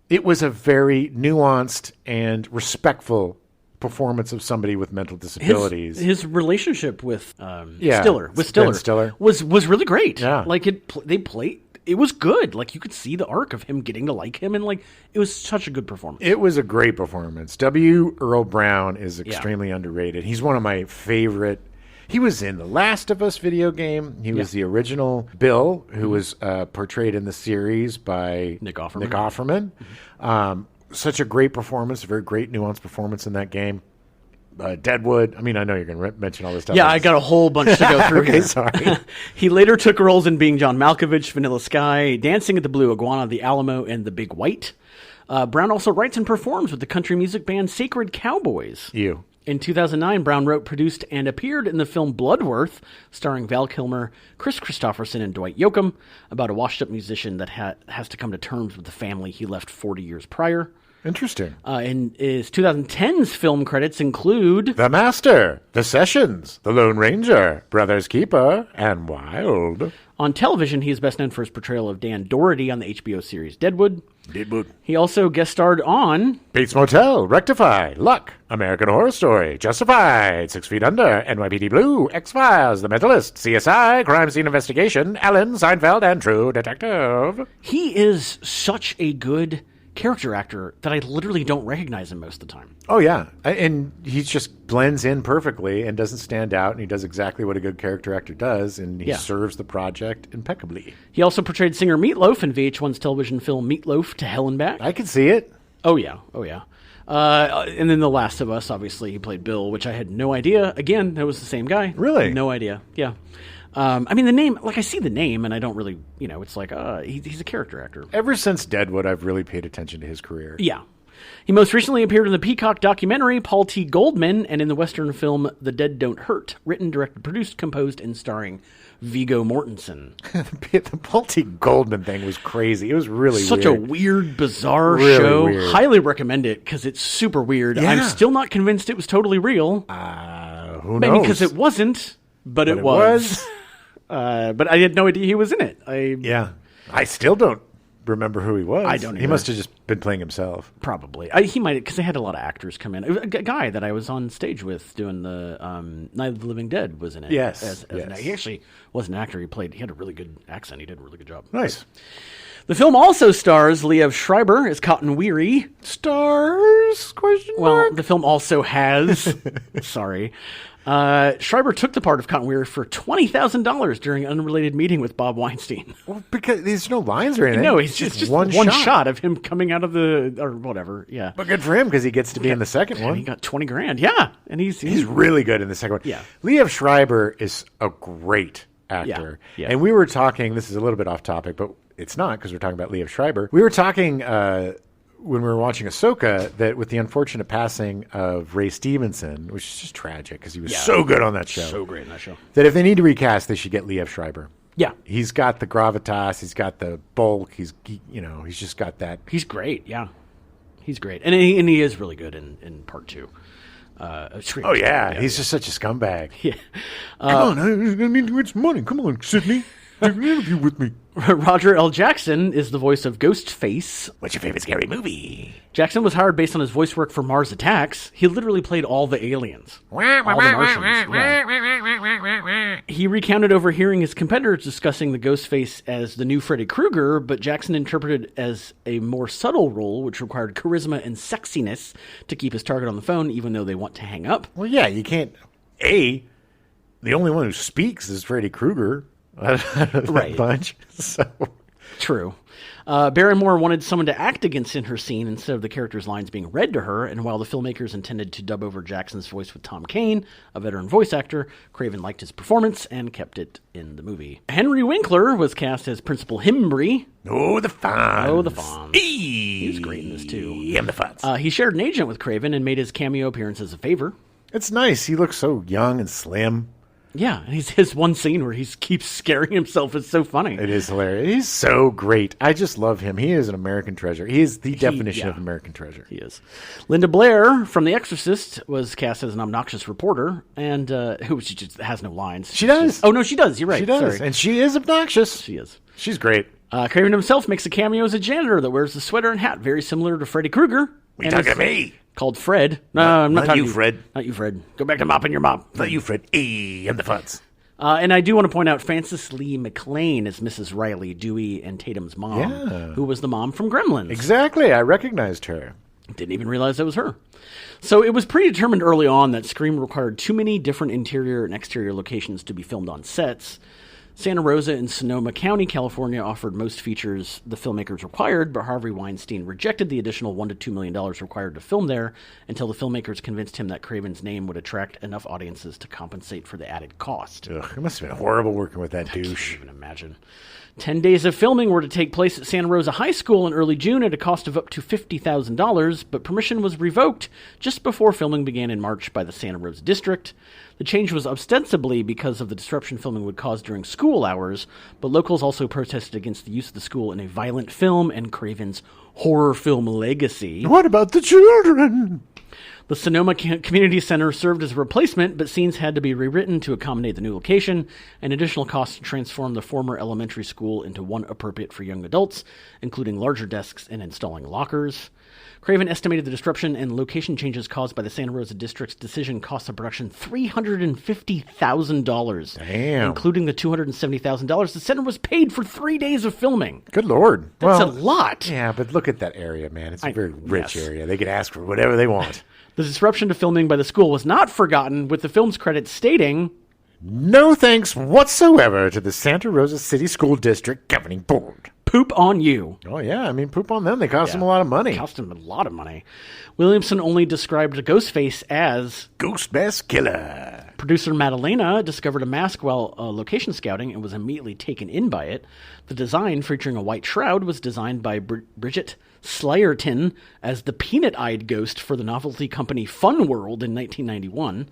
very nuanced and respectful performance of somebody with mental disabilities. His relationship with Stiller was really great. Yeah. They played it was good. Like, you could see the arc of him getting to like him, and like, it was such a good performance. It was a great performance. W. Earl Brown is extremely underrated. He's one of my favorite. He was in the Last of Us video game. He was the original Bill, who was portrayed in the series by Nick Offerman. Nick Offerman. Such a great performance, a very great nuanced performance in that game. Deadwood. I mean, I know you're going to mention all this stuff. Yeah, I got a whole bunch to go through. Okay, here. sorry. He later took roles in Being John Malkovich, Vanilla Sky, Dancing at the Blue Iguana, The Alamo, and The Big White. Brown also writes and performs with the country music band Sacred Cowboys. In 2009, Brown wrote, produced, and appeared in the film Bloodworth, starring Val Kilmer, Chris Christopherson, and Dwight Yoakam, about a washed-up musician that has to come to terms with the family he left 40 years prior. Interesting. And his 2010's film credits include The Master, The Sessions, The Lone Ranger, Brothers Keeper, and Wild. On television, he is best known for his portrayal of Dan Doherty on the HBO series Deadwood. He also guest starred on Bates Motel, Rectify, Luck, American Horror Story, Justified, 6 Feet Under, NYPD Blue, X-Files, The Mentalist, CSI, Crime Scene Investigation, Ellen, Seinfeld, and True Detective. He is such a good character actor that I literally don't recognize him most of the time. Oh, yeah. And he just blends in perfectly and doesn't stand out, and he does exactly what a good character actor does, and he serves the project impeccably. He also portrayed singer Meatloaf in VH1's television film Meatloaf to Hell and Back. I can see it. Oh, yeah. And then The Last of Us, obviously, he played Bill, which I had no idea. Again, that was the same guy. Really? No idea. Yeah. I mean, the name, like, I see the name, and I don't really, it's like, he's a character actor. Ever since Deadwood, I've really paid attention to his career. Yeah. He most recently appeared in the Peacock documentary Paul T. Goldman and in the Western film The Dead Don't Hurt, written, directed, produced, composed, and starring Viggo Mortensen. The Paul T. Goldman thing was crazy. It was really Such weird. a weird, bizarre show. Weird. Highly recommend it because it's super weird. Yeah. I'm still not convinced it was totally real. Who knows? Maybe because it wasn't, but it was. But I had no idea he was in it. I still don't remember who he was. I don't either. He must have just been playing himself. Probably. He might, because they had a lot of actors come in. A guy that I was on stage with doing the Night of the Living Dead was in it. Yes. He actually was an actor. He had a really good accent. He did a really good job. Nice. The film also stars Liev Schreiber as Cotton Weary. Stars? Question mark? Well, the film also has... Sorry. Schreiber took the part of Cotton Weary for $20,000 during an unrelated meeting with Bob Weinstein. Well, because there's no lines or anything. No, it's just one shot of him coming out of or whatever. Yeah, but good for him because he gets to be in the second one. He got $20,000. Yeah, and he's really good in the second one. Yeah, Liev Schreiber is a great actor. Yeah. And we were talking. This is a little bit off topic, but it's not because we're talking about Liev Schreiber. We were talking. When we were watching Ahsoka, that with the unfortunate passing of Ray Stevenson, which is just tragic because he was so good on that show. So great in that show. That if they need to recast, they should get Liev Schreiber. Yeah. He's got the gravitas. He's got the bulk. He's just got that. He's great. Yeah. He's great. And he is really good in part 2. He's just such a scumbag. Yeah. Come on, I need to get some money. Come on, Sydney. Do an interview with me. Roger L. Jackson is the voice of Ghostface. What's your favorite scary movie? Jackson was hired based on his voice work for Mars Attacks. He literally played all the aliens. All the Martians. Yeah. He recounted overhearing his competitors discussing the Ghostface as the new Freddy Krueger, but Jackson interpreted it as a more subtle role, which required charisma and sexiness to keep his target on the phone, even though they want to hang up. Well, yeah, you can't. The only one who speaks is Freddy Krueger. Right. Bunch. So true. Barrymore wanted someone to act against in her scene instead of the character's lines being read to her, and while the filmmakers intended to dub over Jackson's voice with Tom Kane, a veteran voice actor, Craven liked his performance and kept it in the movie. Henry Winkler was cast as Principal Himbry. Oh, the Fonz. He was great in this, too. And the Fonz. He shared an agent with Craven and made his cameo appearance as a favor. It's nice. He looks so young and slim. Yeah, and his one scene where he keeps scaring himself is so funny. It is hilarious. He's so great. I just love him. He is an American treasure. He is the definition of American treasure. He is. Linda Blair from The Exorcist was cast as an obnoxious reporter, and who just has no lines. She does. Oh, no, she does. You're right. She does. Sorry. And she is obnoxious. She is. She's great. Craven himself makes a cameo as a janitor that wears a sweater and hat, very similar to Freddy Krueger. You talking to me? Called Fred. No, I'm not talking to you, Fred. Not you, Fred. Go back to mopping your mop. Not you, Fred. I'm the Fonz. And I do want to point out Frances Lee McLean is Mrs. Riley, Dewey and Tatum's mom, who was the mom from Gremlins. Exactly. I recognized her. Didn't even realize that was her. So it was predetermined early on that Scream required too many different interior and exterior locations to be filmed on sets. Santa Rosa and Sonoma County, California, offered most features the filmmakers required, but Harvey Weinstein rejected the additional $1 to $2 million required to film there until the filmmakers convinced him that Craven's name would attract enough audiences to compensate for the added cost. Ugh, it must have been horrible working with that douche. I can't even imagine. 10 days of filming were to take place at Santa Rosa High School in early June at a cost of up to $50,000, but permission was revoked just before filming began in March by the Santa Rosa District. The change was ostensibly because of the disruption filming would cause during school hours, but locals also protested against the use of the school in a violent film and Craven's horror film legacy. What about the children? The Sonoma Community Center served as a replacement, but scenes had to be rewritten to accommodate the new location, and additional costs to transform the former elementary school into one appropriate for young adults, including larger desks and installing lockers. Craven estimated the disruption and location changes caused by the Santa Rosa District's decision cost the production $350,000. Damn. Including the $270,000 the center was paid for 3 days of filming. Good Lord. That's a lot. Yeah, but look at that area, man. It's a very rich area. They can ask for whatever they want. The disruption to filming by the school was not forgotten, with the film's credits stating, "No thanks whatsoever to the Santa Rosa City School District Governing Board." Poop on you. Oh, yeah. I mean, poop on them. They cost them a lot of money. Cost him a lot of money. Williamson only described Ghostface as Ghost Mask Killer. Producer Madalena discovered a mask while location scouting and was immediately taken in by it. The design, featuring a white shroud, was designed by Bridget Slayerton as the peanut-eyed ghost for the novelty company Fun World in 1991.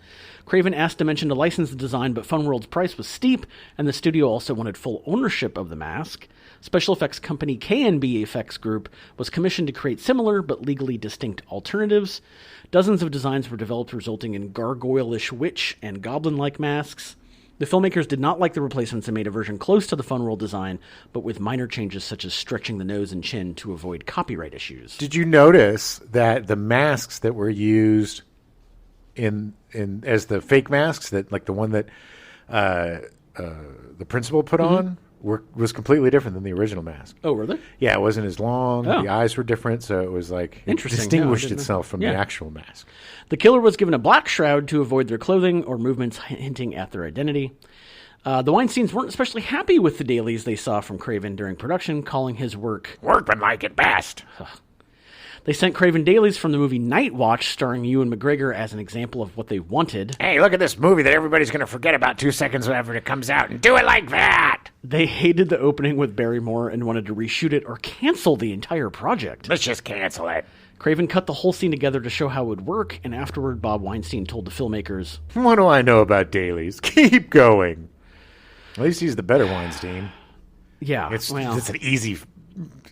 Craven asked Dimension to license the design, but Fun World's price was steep, and the studio also wanted full ownership of the mask. Special effects company K&B Effects Group was commissioned to create similar but legally distinct alternatives. Dozens of designs were developed, resulting in gargoyle-ish witch and goblin-like masks. The filmmakers did not like the replacements and made a version close to the Fun World design, but with minor changes such as stretching the nose and chin to avoid copyright issues. Did you notice that the masks that were used in as the fake masks, that like the one that the principal put on, was completely different than the original mask? Oh, were they? Yeah, it wasn't as long. Oh. The eyes were different, so it was like it Interesting. distinguished Yeah, itself from the actual mask. The killer was given a black shroud to avoid their clothing or movements hinting at their identity. The Weinsteins weren't especially happy with the dailies they saw from Craven during production, calling his work workmanlike at best. They sent Craven dailies from the movie Night Watch, starring Ewan McGregor, as an example of what they wanted. Hey, look at this movie that everybody's going to forget about 2 seconds whenever it comes out, and do it like that. They hated the opening with Barrymore and wanted to reshoot it or cancel the entire project. Let's just cancel it. Craven cut the whole scene together to show how it would work, and afterward Bob Weinstein told the filmmakers, "What do I know about dailies? Keep going." At least he's the better Weinstein. Yeah, It's an easy...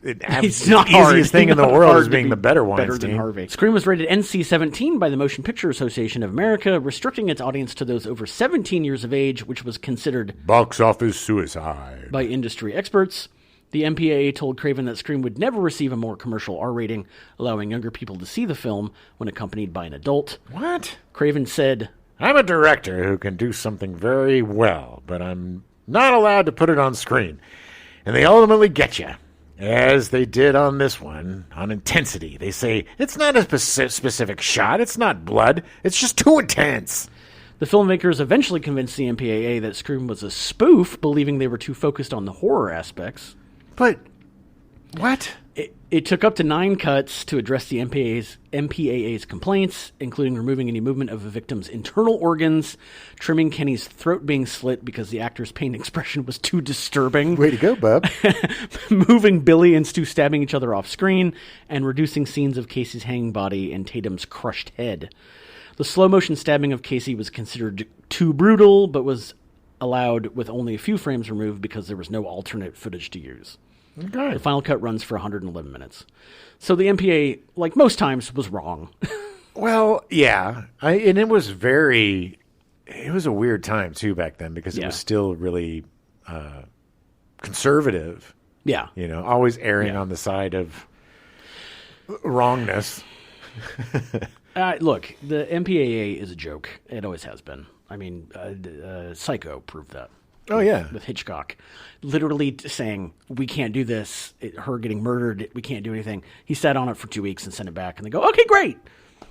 It's not the hard. easiest thing in the Not world hard is to being be the better better Weinstein. than Harvey. Scream was rated NC-17 by the Motion Picture Association of America, restricting its audience to those over 17 years of age, which was considered Box office suicide by industry experts. The MPAA told Craven that Scream would never receive a more commercial R rating, allowing younger people to see the film when accompanied by an adult. What? Craven said, "I'm a director who can do something very well, but I'm not allowed to put it on screen. And they ultimately get you. As they did on this one, on intensity. They say, it's not a specific shot, it's not blood, it's just too intense." The filmmakers eventually convinced the MPAA that Scream was a spoof, believing they were too focused on the horror aspects. But, what? It took up to 9 cuts to address the MPAA's complaints, including removing any movement of the victim's internal organs, trimming Kenny's throat being slit because the actor's pain expression was too disturbing. Way to go, bub. Moving Billy and Stu stabbing each other off screen, and reducing scenes of Casey's hanging body and Tatum's crushed head. The slow-motion stabbing of Casey was considered too brutal, but was allowed with only a few frames removed because there was no alternate footage to use. Okay. The final cut runs for 111 minutes. So the MPA, like most times, was wrong. Well, yeah. And it was it was a weird time, too, back then, because it was still really conservative. Yeah. You know, always erring on the side of wrongness. Look, the MPAA is a joke. It always has been. I mean, Psycho proved that. Oh, yeah. With Hitchcock. Literally saying, we can't do this. Her getting murdered, we can't do anything. He sat on it for 2 weeks and sent it back. And they go, okay, great.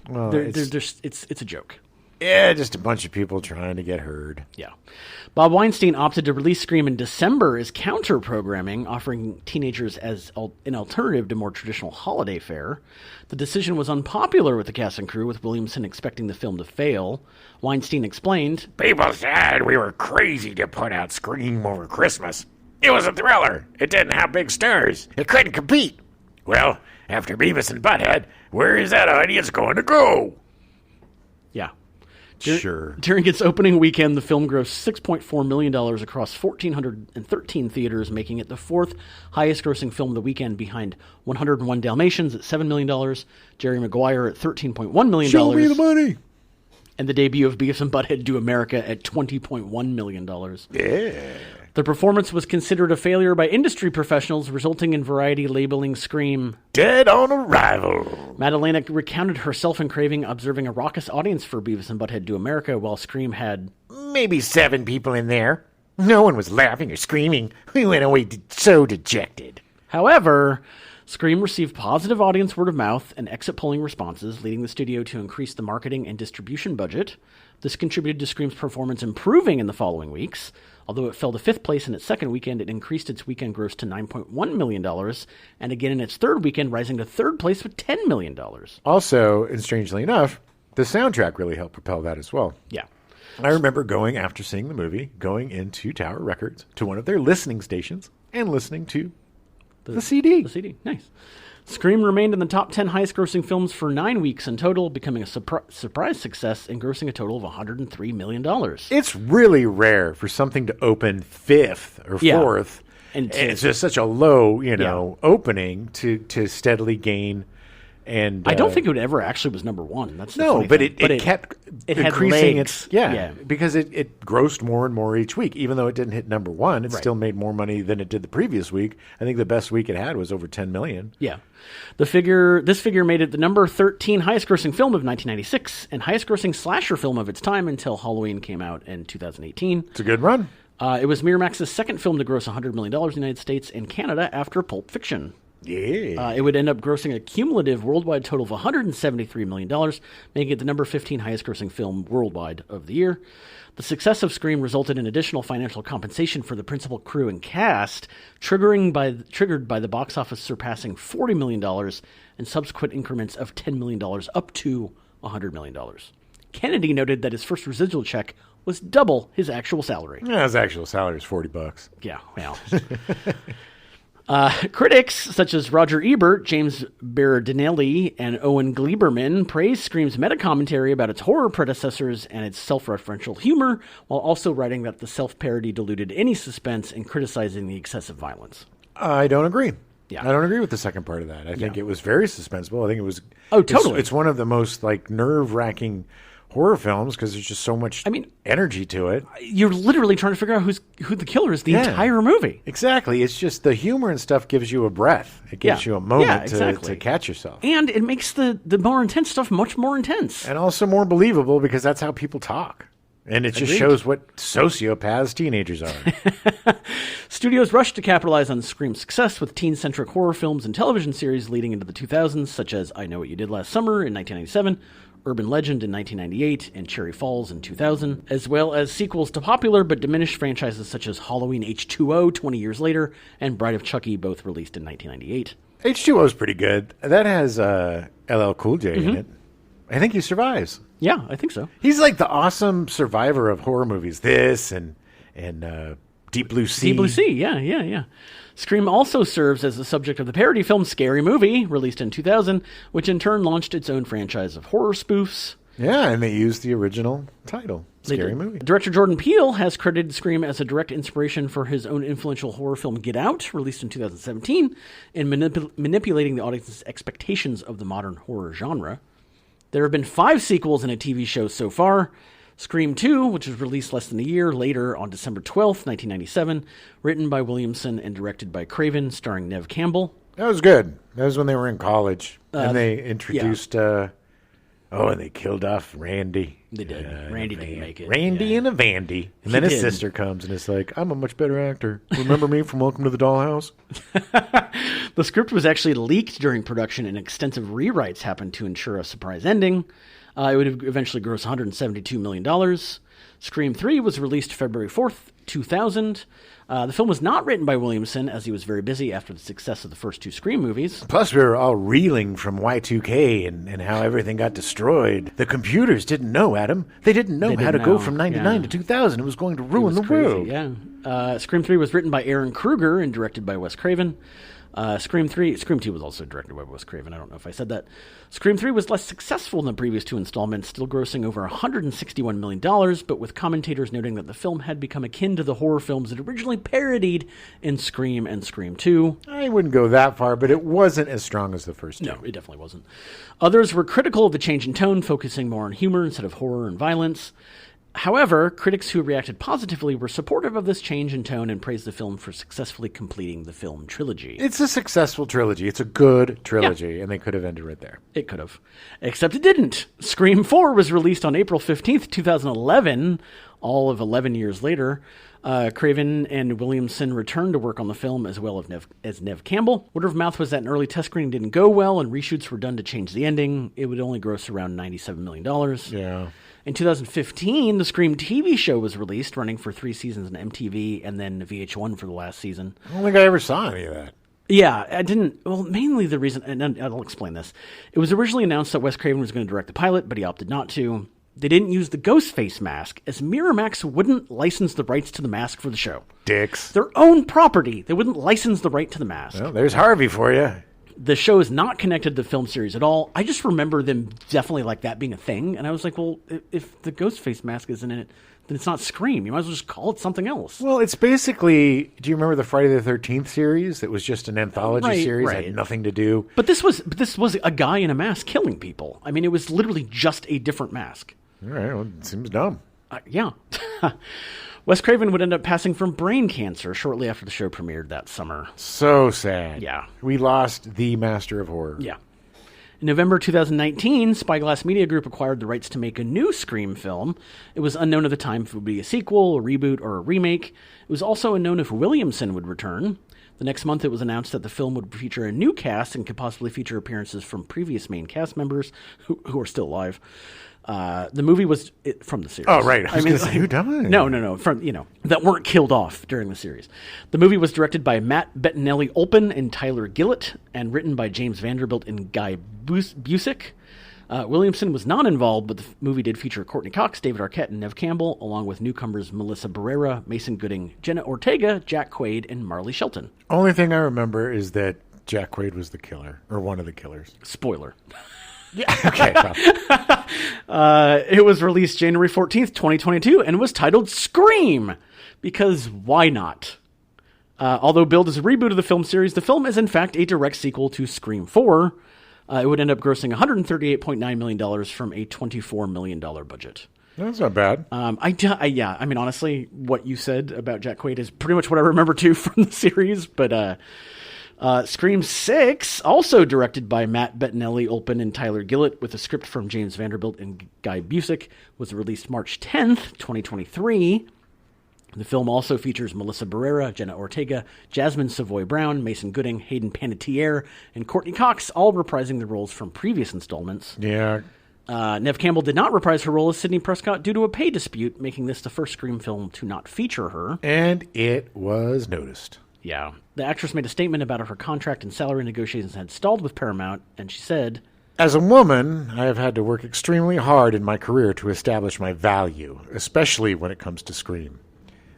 Well, it's a joke. Yeah, just a bunch of people trying to get heard. Yeah. Bob Weinstein opted to release Scream in December as counter-programming, offering teenagers as an alternative to more traditional holiday fare. The decision was unpopular with the cast and crew, with Williamson expecting the film to fail. Weinstein explained, People said we were crazy to put out Scream over Christmas. It was a thriller. It didn't have big stars. It couldn't compete. Well, after Beavis and Butthead, where is that audience going to go? yeah. Sure. During its opening weekend, the film grossed $6.4 million across 1,413 theaters, making it the fourth highest-grossing film of the weekend behind 101 Dalmatians at $7 million, Jerry Maguire at $13.1 million. Show me the money. And the debut of Beavis and Butthead Do America at $20.1 million. Yeah. The performance was considered a failure by industry professionals, resulting in Variety labeling Scream Dead on arrival. Madalena recounted herself and Craven observing a raucous audience for Beavis and Butthead Do America, while Scream had Maybe 7 people in there. No one was laughing or screaming. We went away so dejected. However, Scream received positive audience word of mouth and exit polling responses, leading the studio to increase the marketing and distribution budget. This contributed to Scream's performance improving in the following weeks. Although it fell to 5th place in its second weekend, it increased its weekend gross to $9.1 million, and again in its third weekend, rising to 3rd place with $10 million. Also, and strangely enough, the soundtrack really helped propel that as well. Yeah. I remember going, after seeing the movie, going into Tower Records to one of their listening stations and listening to the CD. The CD, nice. Scream remained in the top 10 highest-grossing films for 9 weeks in total, becoming a surprise success and grossing a total of $103 million. It's really rare for something to open 5th or 4th. And it's just such a low, opening to steadily gain. And I don't think it ever actually was number 1. That's the no, funny but thing. it kept it had increasing legs. its because it grossed more and more each week. Even though it didn't hit number 1, it still made more money than it did the previous week. I think the best week it had was over $10 million. Yeah. This figure made it the number 13 highest-grossing film of 1996 and highest-grossing slasher film of its time until Halloween came out in 2018. It's a good run. It was Miramax's second film to gross $100 million in the United States and Canada after Pulp Fiction. Yeah. It would end up grossing a cumulative worldwide total of $173 million, making it the number 15 highest-grossing film worldwide of the year. The success of Scream resulted in additional financial compensation for the principal crew and cast, triggered by the box office surpassing $40 million and subsequent increments of $10 million up to $100 million. Kennedy noted that his first residual check was double his actual salary. Yeah, his actual salary is $40. Yeah, well. Critics such as Roger Ebert, James Berardinelli, and Owen Gleiberman praised Scream's meta-commentary about its horror predecessors and its self-referential humor, while also writing that the self-parody diluted any suspense and criticizing the excessive violence. I don't agree. Yeah. I don't agree with the second part of that. I think it was very suspenseful. I think it was... Oh, totally. It's one of the most nerve-wracking horror films because there's just so much energy to it. You're literally trying to figure out who the killer is the entire movie. Exactly. It's just the humor and stuff gives you a breath. It gives you a moment to catch yourself. And it makes the more intense stuff much more intense. And also more believable because that's how people talk. And it just shows what sociopaths teenagers are. Studios rushed to capitalize on Scream's success with teen-centric horror films and television series leading into the 2000s, such as I Know What You Did Last Summer in 1997, Urban Legend in 1998, and Cherry Falls in 2000, as well as sequels to popular but diminished franchises such as Halloween H2O 20 years later and Bride of Chucky, both released in 1998. H2O is pretty good. That has LL Cool J in it. I think he survives. Yeah, I think so. He's like the awesome survivor of horror movies. This and Deep Blue Sea. Deep Blue Sea, yeah. Scream also serves as the subject of the parody film Scary Movie, released in 2000, which in turn launched its own franchise of horror spoofs. Yeah, and they used the original title, Scary Movie. Director Jordan Peele has credited Scream as a direct inspiration for his own influential horror film Get Out, released in 2017, in manipulating the audience's expectations of the modern horror genre. There have been 5 sequels and a TV show so far. Scream 2, which was released less than a year later on December 12th, 1997, written by Williamson and directed by Craven, starring Neve Campbell. That was good. That was when they were in college. And they introduced Oh, and they killed off Randy. They did. Randy didn't make it. Randy and a Vandy. And then his sister comes and is like, I'm a much better actor. Remember me from Welcome to the Dollhouse? The script was actually leaked during production, and extensive rewrites happened to ensure a surprise ending. It would have eventually grossed $172 million. Scream 3 was released February 4th, 2000. The film was not written by Williamson, as he was very busy after the success of the first 2 Scream movies. Plus, we were all reeling from Y2K and how everything got destroyed. The computers didn't know, Adam. They didn't know how to go from 99 to 2000. It was going to ruin the world. Yeah. Scream 3 was written by Aaron Kruger and directed by Wes Craven. Scream 2 was also directed by Wes Craven. I don't know if I said that. Scream 3 was less successful than the previous 2 installments, still grossing over $161 million, but with commentators noting that the film had become akin to the horror films it originally parodied in Scream and Scream 2. I wouldn't go that far, but it wasn't as strong as the first 2. No, it definitely wasn't. Others were critical of the change in tone, focusing more on humor instead of horror and violence. However, critics who reacted positively were supportive of this change in tone and praised the film for successfully completing the film trilogy. It's a successful trilogy. It's a good trilogy, and they could have ended right there. It could have. Except it didn't. Scream 4 was released on April 15th, 2011, all of 11 years later. Craven and Williamson returned to work on the film, as well as Neve Campbell. Word of mouth was that an early test screening didn't go well, and reshoots were done to change the ending. It would only gross around $97 million. Yeah. In 2015, the Scream TV show was released, running for 3 seasons on MTV and then VH1 for the last season. I don't think I ever saw any of that. Yeah, I didn't. Well, mainly the reason, and I'll explain this. It was originally announced that Wes Craven was going to direct the pilot, but he opted not to. They didn't use the ghost face mask, as Miramax wouldn't license the rights to the mask for the show. Dicks. Their own property. They wouldn't license the right to the mask. Well, there's Harvey for you. The show is not connected to the film series at all. I just remember them definitely like that being a thing. And I was like, well, if the ghost face mask isn't in it, then it's not Scream. You might as well just call it something else. Well, it's basically, do you remember the Friday the 13th series? That was just an anthology series. Right. Had nothing to do. But this was a guy in a mask killing people. I mean, it was literally just a different mask. All right, well, it seems dumb. Yeah. Wes Craven would end up passing from brain cancer shortly after the show premiered that summer. So sad. Yeah. We lost the master of horror. Yeah. In November 2019, Spyglass Media Group acquired the rights to make a new Scream film. It was unknown at the time if it would be a sequel, a reboot, or a remake. It was also unknown if Williamson would return. The next month, it was announced that the film would feature a new cast and could possibly feature appearances from previous main cast members who are still alive. The movie was from the series. Oh, right. I was going to say, who died? No. From, that weren't killed off during the series. The movie was directed by Matt Bettinelli-Olpin and Tyler Gillett and written by James Vanderbilt and Guy Busick. Williamson was not involved, but the movie did feature Courteney Cox, David Arquette, and Neve Campbell, along with newcomers Melissa Barrera, Mason Gooding, Jenna Ortega, Jack Quaid, and Marley Shelton. Only thing I remember is that Jack Quaid was the killer, or one of the killers. Spoiler. Yeah. Okay. It was released January 14th, 2022, and was titled Scream, because why not? Although billed as a reboot of the film series, the film is in fact a direct sequel to Scream 4. It would end up grossing $138.9 million from a $24 million budget. That's not bad. I mean, honestly, what you said about Jack Quaid is pretty much what I remember too from the series, but Scream 6, also directed by Matt Bettinelli-Olpin and Tyler Gillett, with a script from James Vanderbilt and Guy Busick, was released March 10th, 2023. The film also features Melissa Barrera, Jenna Ortega, Jasmine Savoy Brown, Mason Gooding, Hayden Panettiere, and Courteney Cox, all reprising the roles from previous installments. Yeah. Neve Campbell did not reprise her role as Sidney Prescott due to a pay dispute, making this the first Scream film to not feature her. And it was noticed. Yeah. The actress made a statement about her contract and salary negotiations had stalled with Paramount, and she said, "As a woman, I have had to work extremely hard in my career to establish my value, especially when it comes to Scream.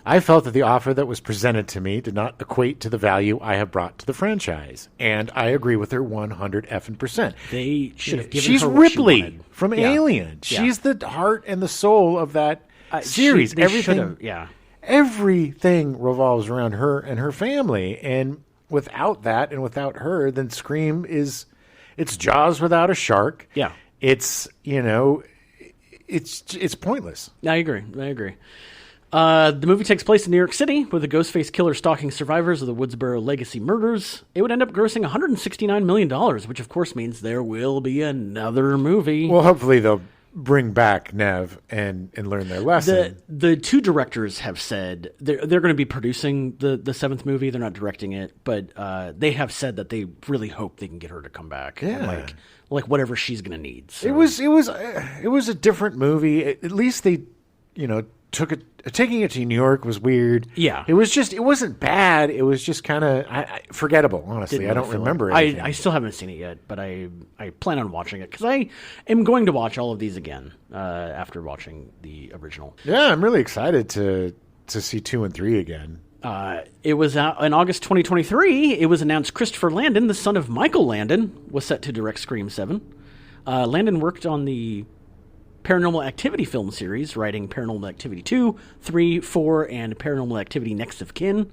I felt that the offer that was presented to me did not equate to the value I have brought to the franchise, and I agree with her 100%. They should have given She's her what Ripley she wanted. from Alien. Yeah. She's the heart and the soul of that series. Everything revolves around her and her family, and without that and without her, then Scream it's Jaws without a shark. Yeah. It's, it's pointless. I agree. The movie takes place in New York City with a Ghostface killer stalking survivors of the Woodsboro Legacy murders. It would end up grossing $169 million, which of course means there will be another movie. Well, hopefully they'll bring back Neve and learn their lesson. The two directors have said they're going to be producing the seventh movie. They're not directing it, but they have said that they really hope they can get her to come back. Yeah. And like whatever she's going to need. So. It was a different movie. At least they, taking it to New York was weird. Yeah. It wasn't bad. It was just kind of forgettable, honestly. I don't remember anything. I still haven't seen it yet, but I plan on watching it because I am going to watch all of these again after watching the original. Yeah, I'm really excited to see 2 and 3 again. It was out in August 2023. It was announced Christopher Landon, the son of Michael Landon, was set to direct Scream 7. Landon worked on the Paranormal Activity film series, writing Paranormal Activity 2, 3, 4, and Paranormal Activity Next of Kin.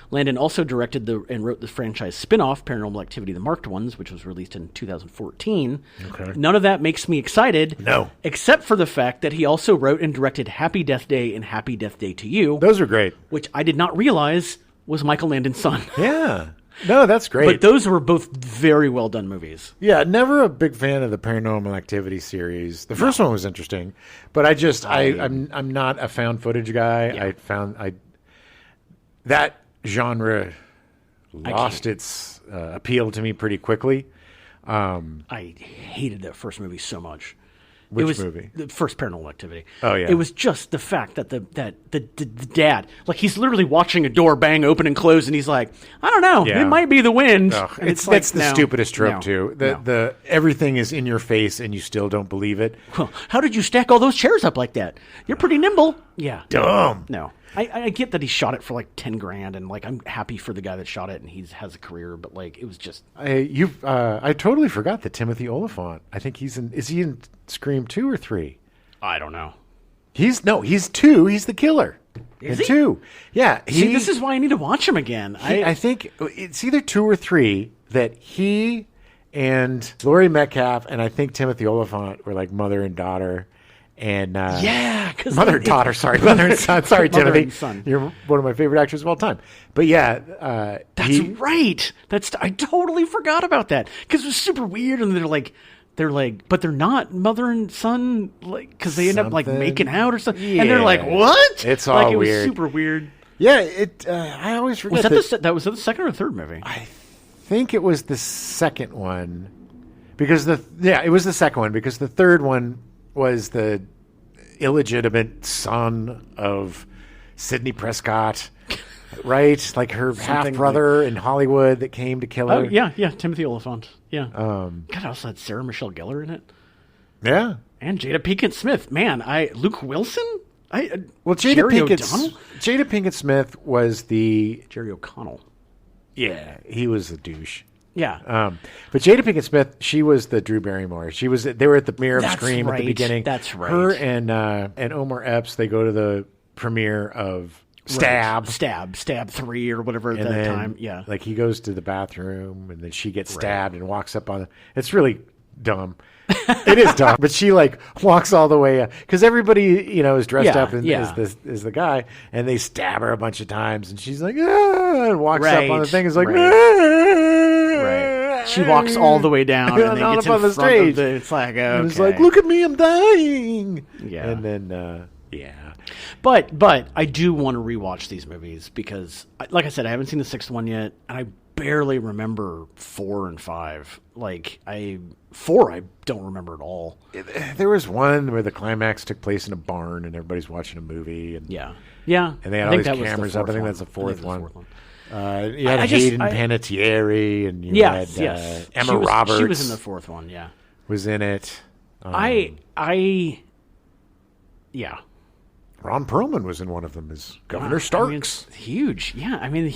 Landon also directed and wrote the franchise spin-off, Paranormal Activity The Marked Ones, which was released in 2014. Okay. None of that makes me excited. No. Except for the fact that he also wrote and directed Happy Death Day and Happy Death Day to You. Those are great. Which I did not realize was Michael Landon's son. Yeah. No, that's great. But those were both very well done movies. Yeah, never a big fan of the Paranormal Activity series. The first one was interesting, but I'm not a found footage guy. Yeah. That genre lost its appeal to me pretty quickly. I hated that first movie so much. Which movie? The first Paranormal Activity. Oh, yeah. It was just the fact that the dad, like he's literally watching a door bang open and close, and he's like, I don't know, Yeah. it might be the wind. Oh, And that's the stupidest trope too. No. The everything is in your face and you still don't believe it. Well, how did you stack all those chairs up like that? You're pretty nimble. Yeah. Dumb. No. I get that he shot it for like $10,000, and like I'm happy for the guy that shot it, and he has a career. But like it was just I totally forgot that Timothy Olyphant. I think is he in Scream 2 or 3? I don't know. He's 2. He's the killer. Is in he? 2. Yeah. See, this is why I need to watch him again. I think it's either 2 or 3 that he and Laurie Metcalf and I think Timothy Oliphant were like mother and daughter. And because mother and daughter, mother and son. Sorry, Mother Timothy. and son. You're one of my favorite actors of all time. But yeah, that's right. I totally forgot about that because it was super weird, and they're like, but they're not mother and son, like because they end up like making out or something, and they're like, what? It's all like, it weird. was super weird. Yeah, I always forget. Was was that the second or third movie? I think it was the second one because it was the second one because the third one was the illegitimate son of Sidney Prescott, right? Like her half brother in Hollywood that came to kill her. Oh yeah, Timothy Olyphant. Yeah. God, I also had Sarah Michelle Gellar in it. Yeah, and Jada Pinkett Smith. Man, Luke Wilson. Jada Pinkett Smith was the Jerry O'Connell. Yeah, he was a douche. Yeah. But Jada Pinkett Smith, she was the Drew Barrymore. They were at the premiere of Scream right. at the beginning. That's right. Her and Omar Epps, they go to the premiere of Stab. Right. Stab 3 or whatever at that time. Yeah. Like he goes to the bathroom and then she gets stabbed and walks up on it's really dumb. It is dumb, but she like walks all the way because everybody is dressed up as the guy, and they stab her a bunch of times, and she's like and walks up on the thing. Is like right. She walks all the way down and then gets in front of the stage. It's like and it's like, look at me, I'm dying. Yeah, and then But I do want to rewatch these movies because, like I said, I haven't seen the sixth one yet, and I barely remember 4 and 5. Like 4, I don't remember at all. There was one where the climax took place in a barn and everybody's watching a movie. And, yeah. And they had all these cameras up. I think that's the fourth one. You had Hayden Panettiere and you had Emma Roberts. She was in the fourth one. Yeah, was in it. Ron Perlman was in one of them as Governor Starks. I mean, it's huge. Yeah, I mean,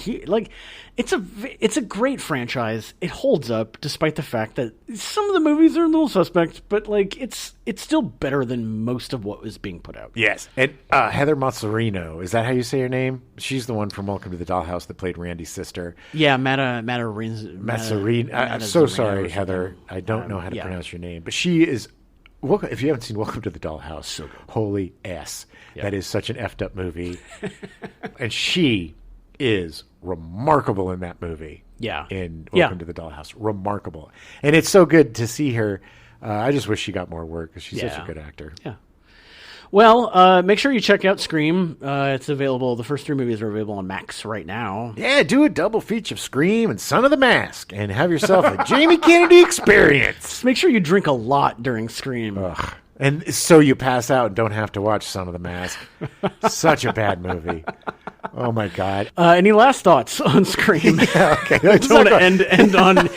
it's a great franchise. It holds up despite the fact that some of the movies are a little suspect, but like it's still better than most of what was being put out. Yes, and Heather Mazzarino, is that how you say her name? She's the one from Welcome to the Dollhouse that played Randy's sister. Yeah, Mazzarino. I'm so sorry, Heather. I don't know how to pronounce your name, but she is if you haven't seen Welcome to the Dollhouse, so holy ass. Yep. That is such an effed up movie. And she is remarkable in that movie. Yeah. In Welcome to the Dollhouse. Remarkable. And it's so good to see her. I just wish she got more work because she's such a good actor. Yeah. Well, make sure you check out Scream. It's available. The first 3 movies are available on Max right now. Yeah, do a double feature of Scream and Son of the Mask and have yourself a Jamie Kennedy experience. Just make sure you drink a lot during Scream. Ugh. And so you pass out and don't have to watch Son of the Mask. Such a bad movie. Oh, my God. Any last thoughts on Scream? Yeah, okay. I just want to end on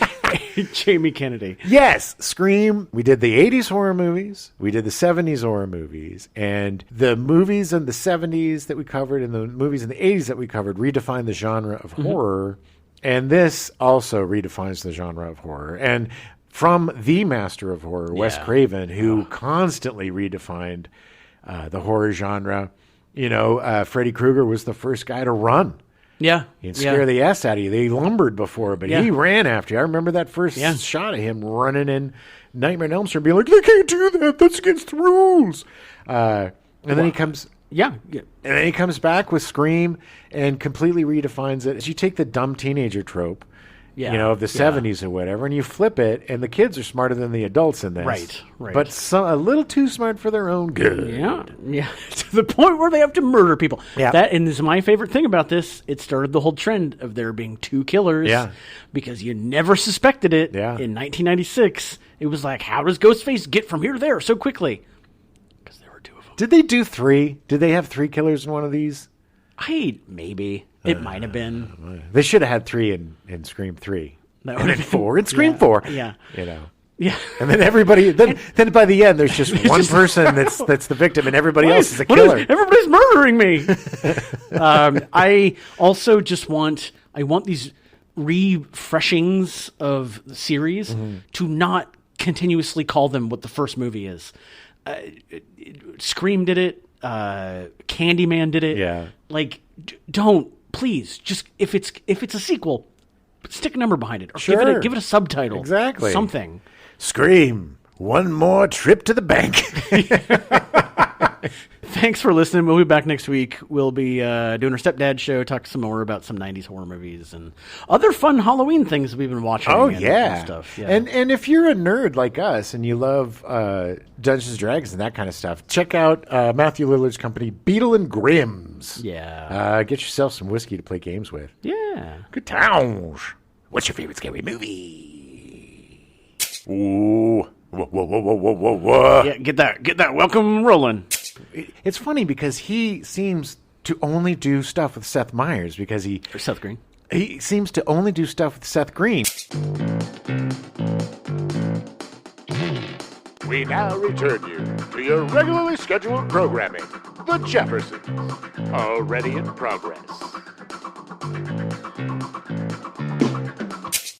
Jamie Kennedy. Yes, Scream. We did the 80s horror movies. We did the 70s horror movies. And the movies in the 70s that we covered and the movies in the 80s that we covered redefined the genre of horror. And this also redefines the genre of horror. And from the master of horror, Wes Craven, who constantly redefined the horror genre. You know, Freddy Krueger was the first guy to run. Yeah. He'd scare the ass out of you. They lumbered before, but he ran after you. I remember that first shot of him running in Nightmare on Elm Street, being like, "They can't do that. That's against the rules." And then he comes... Yeah. And then he comes back with Scream and completely redefines it. As you take the dumb teenager trope, of the 70s or whatever, and you flip it, and the kids are smarter than the adults in this. Right. But a little too smart for their own good. Yeah. To the point where they have to murder people. Yeah. And this is my favorite thing about this. It started the whole trend of there being 2 killers. Yeah. Because you never suspected it. Yeah. In 1996, it was like, how does Ghostface get from here to there so quickly? Because there were 2 of them. Did they do 3? Did they have 3 killers in one of these? Maybe. It might have been. They should have had 3 in Scream 3. That And then 4 in Scream 4. Yeah. Yeah. And then everybody, then by the end, there's just one person that's the victim, and everybody else is a killer. Everybody's murdering me. I also just want these refreshings of the series to not continuously call them what the first movie is. Scream did it. Candyman did it. Yeah. Like, don't, please, just if it's a sequel, stick a number behind it, or Sure. give it a subtitle. Exactly. Something. Scream. One more trip to the bank. Thanks for listening. We'll be back next week. We'll be doing our Stepdad show, talk some more about some 90s horror movies and other fun Halloween things we've been watching. Oh, and stuff. Yeah. And if you're a nerd like us and you love Dungeons & Dragons and that kind of stuff, check out Matthew Lillard's company, Beetle and Grimm's. Yeah. Get yourself some whiskey to play games with. Yeah. Good times. What's your favorite scary movie? Ooh. Whoa. Yeah, get that welcome rolling. It's funny because he seems to only do stuff with Seth Meyers because Or Seth Green. he seems to only do stuff with Seth Green. We now return you to your regularly scheduled programming, The Jeffersons, already in progress.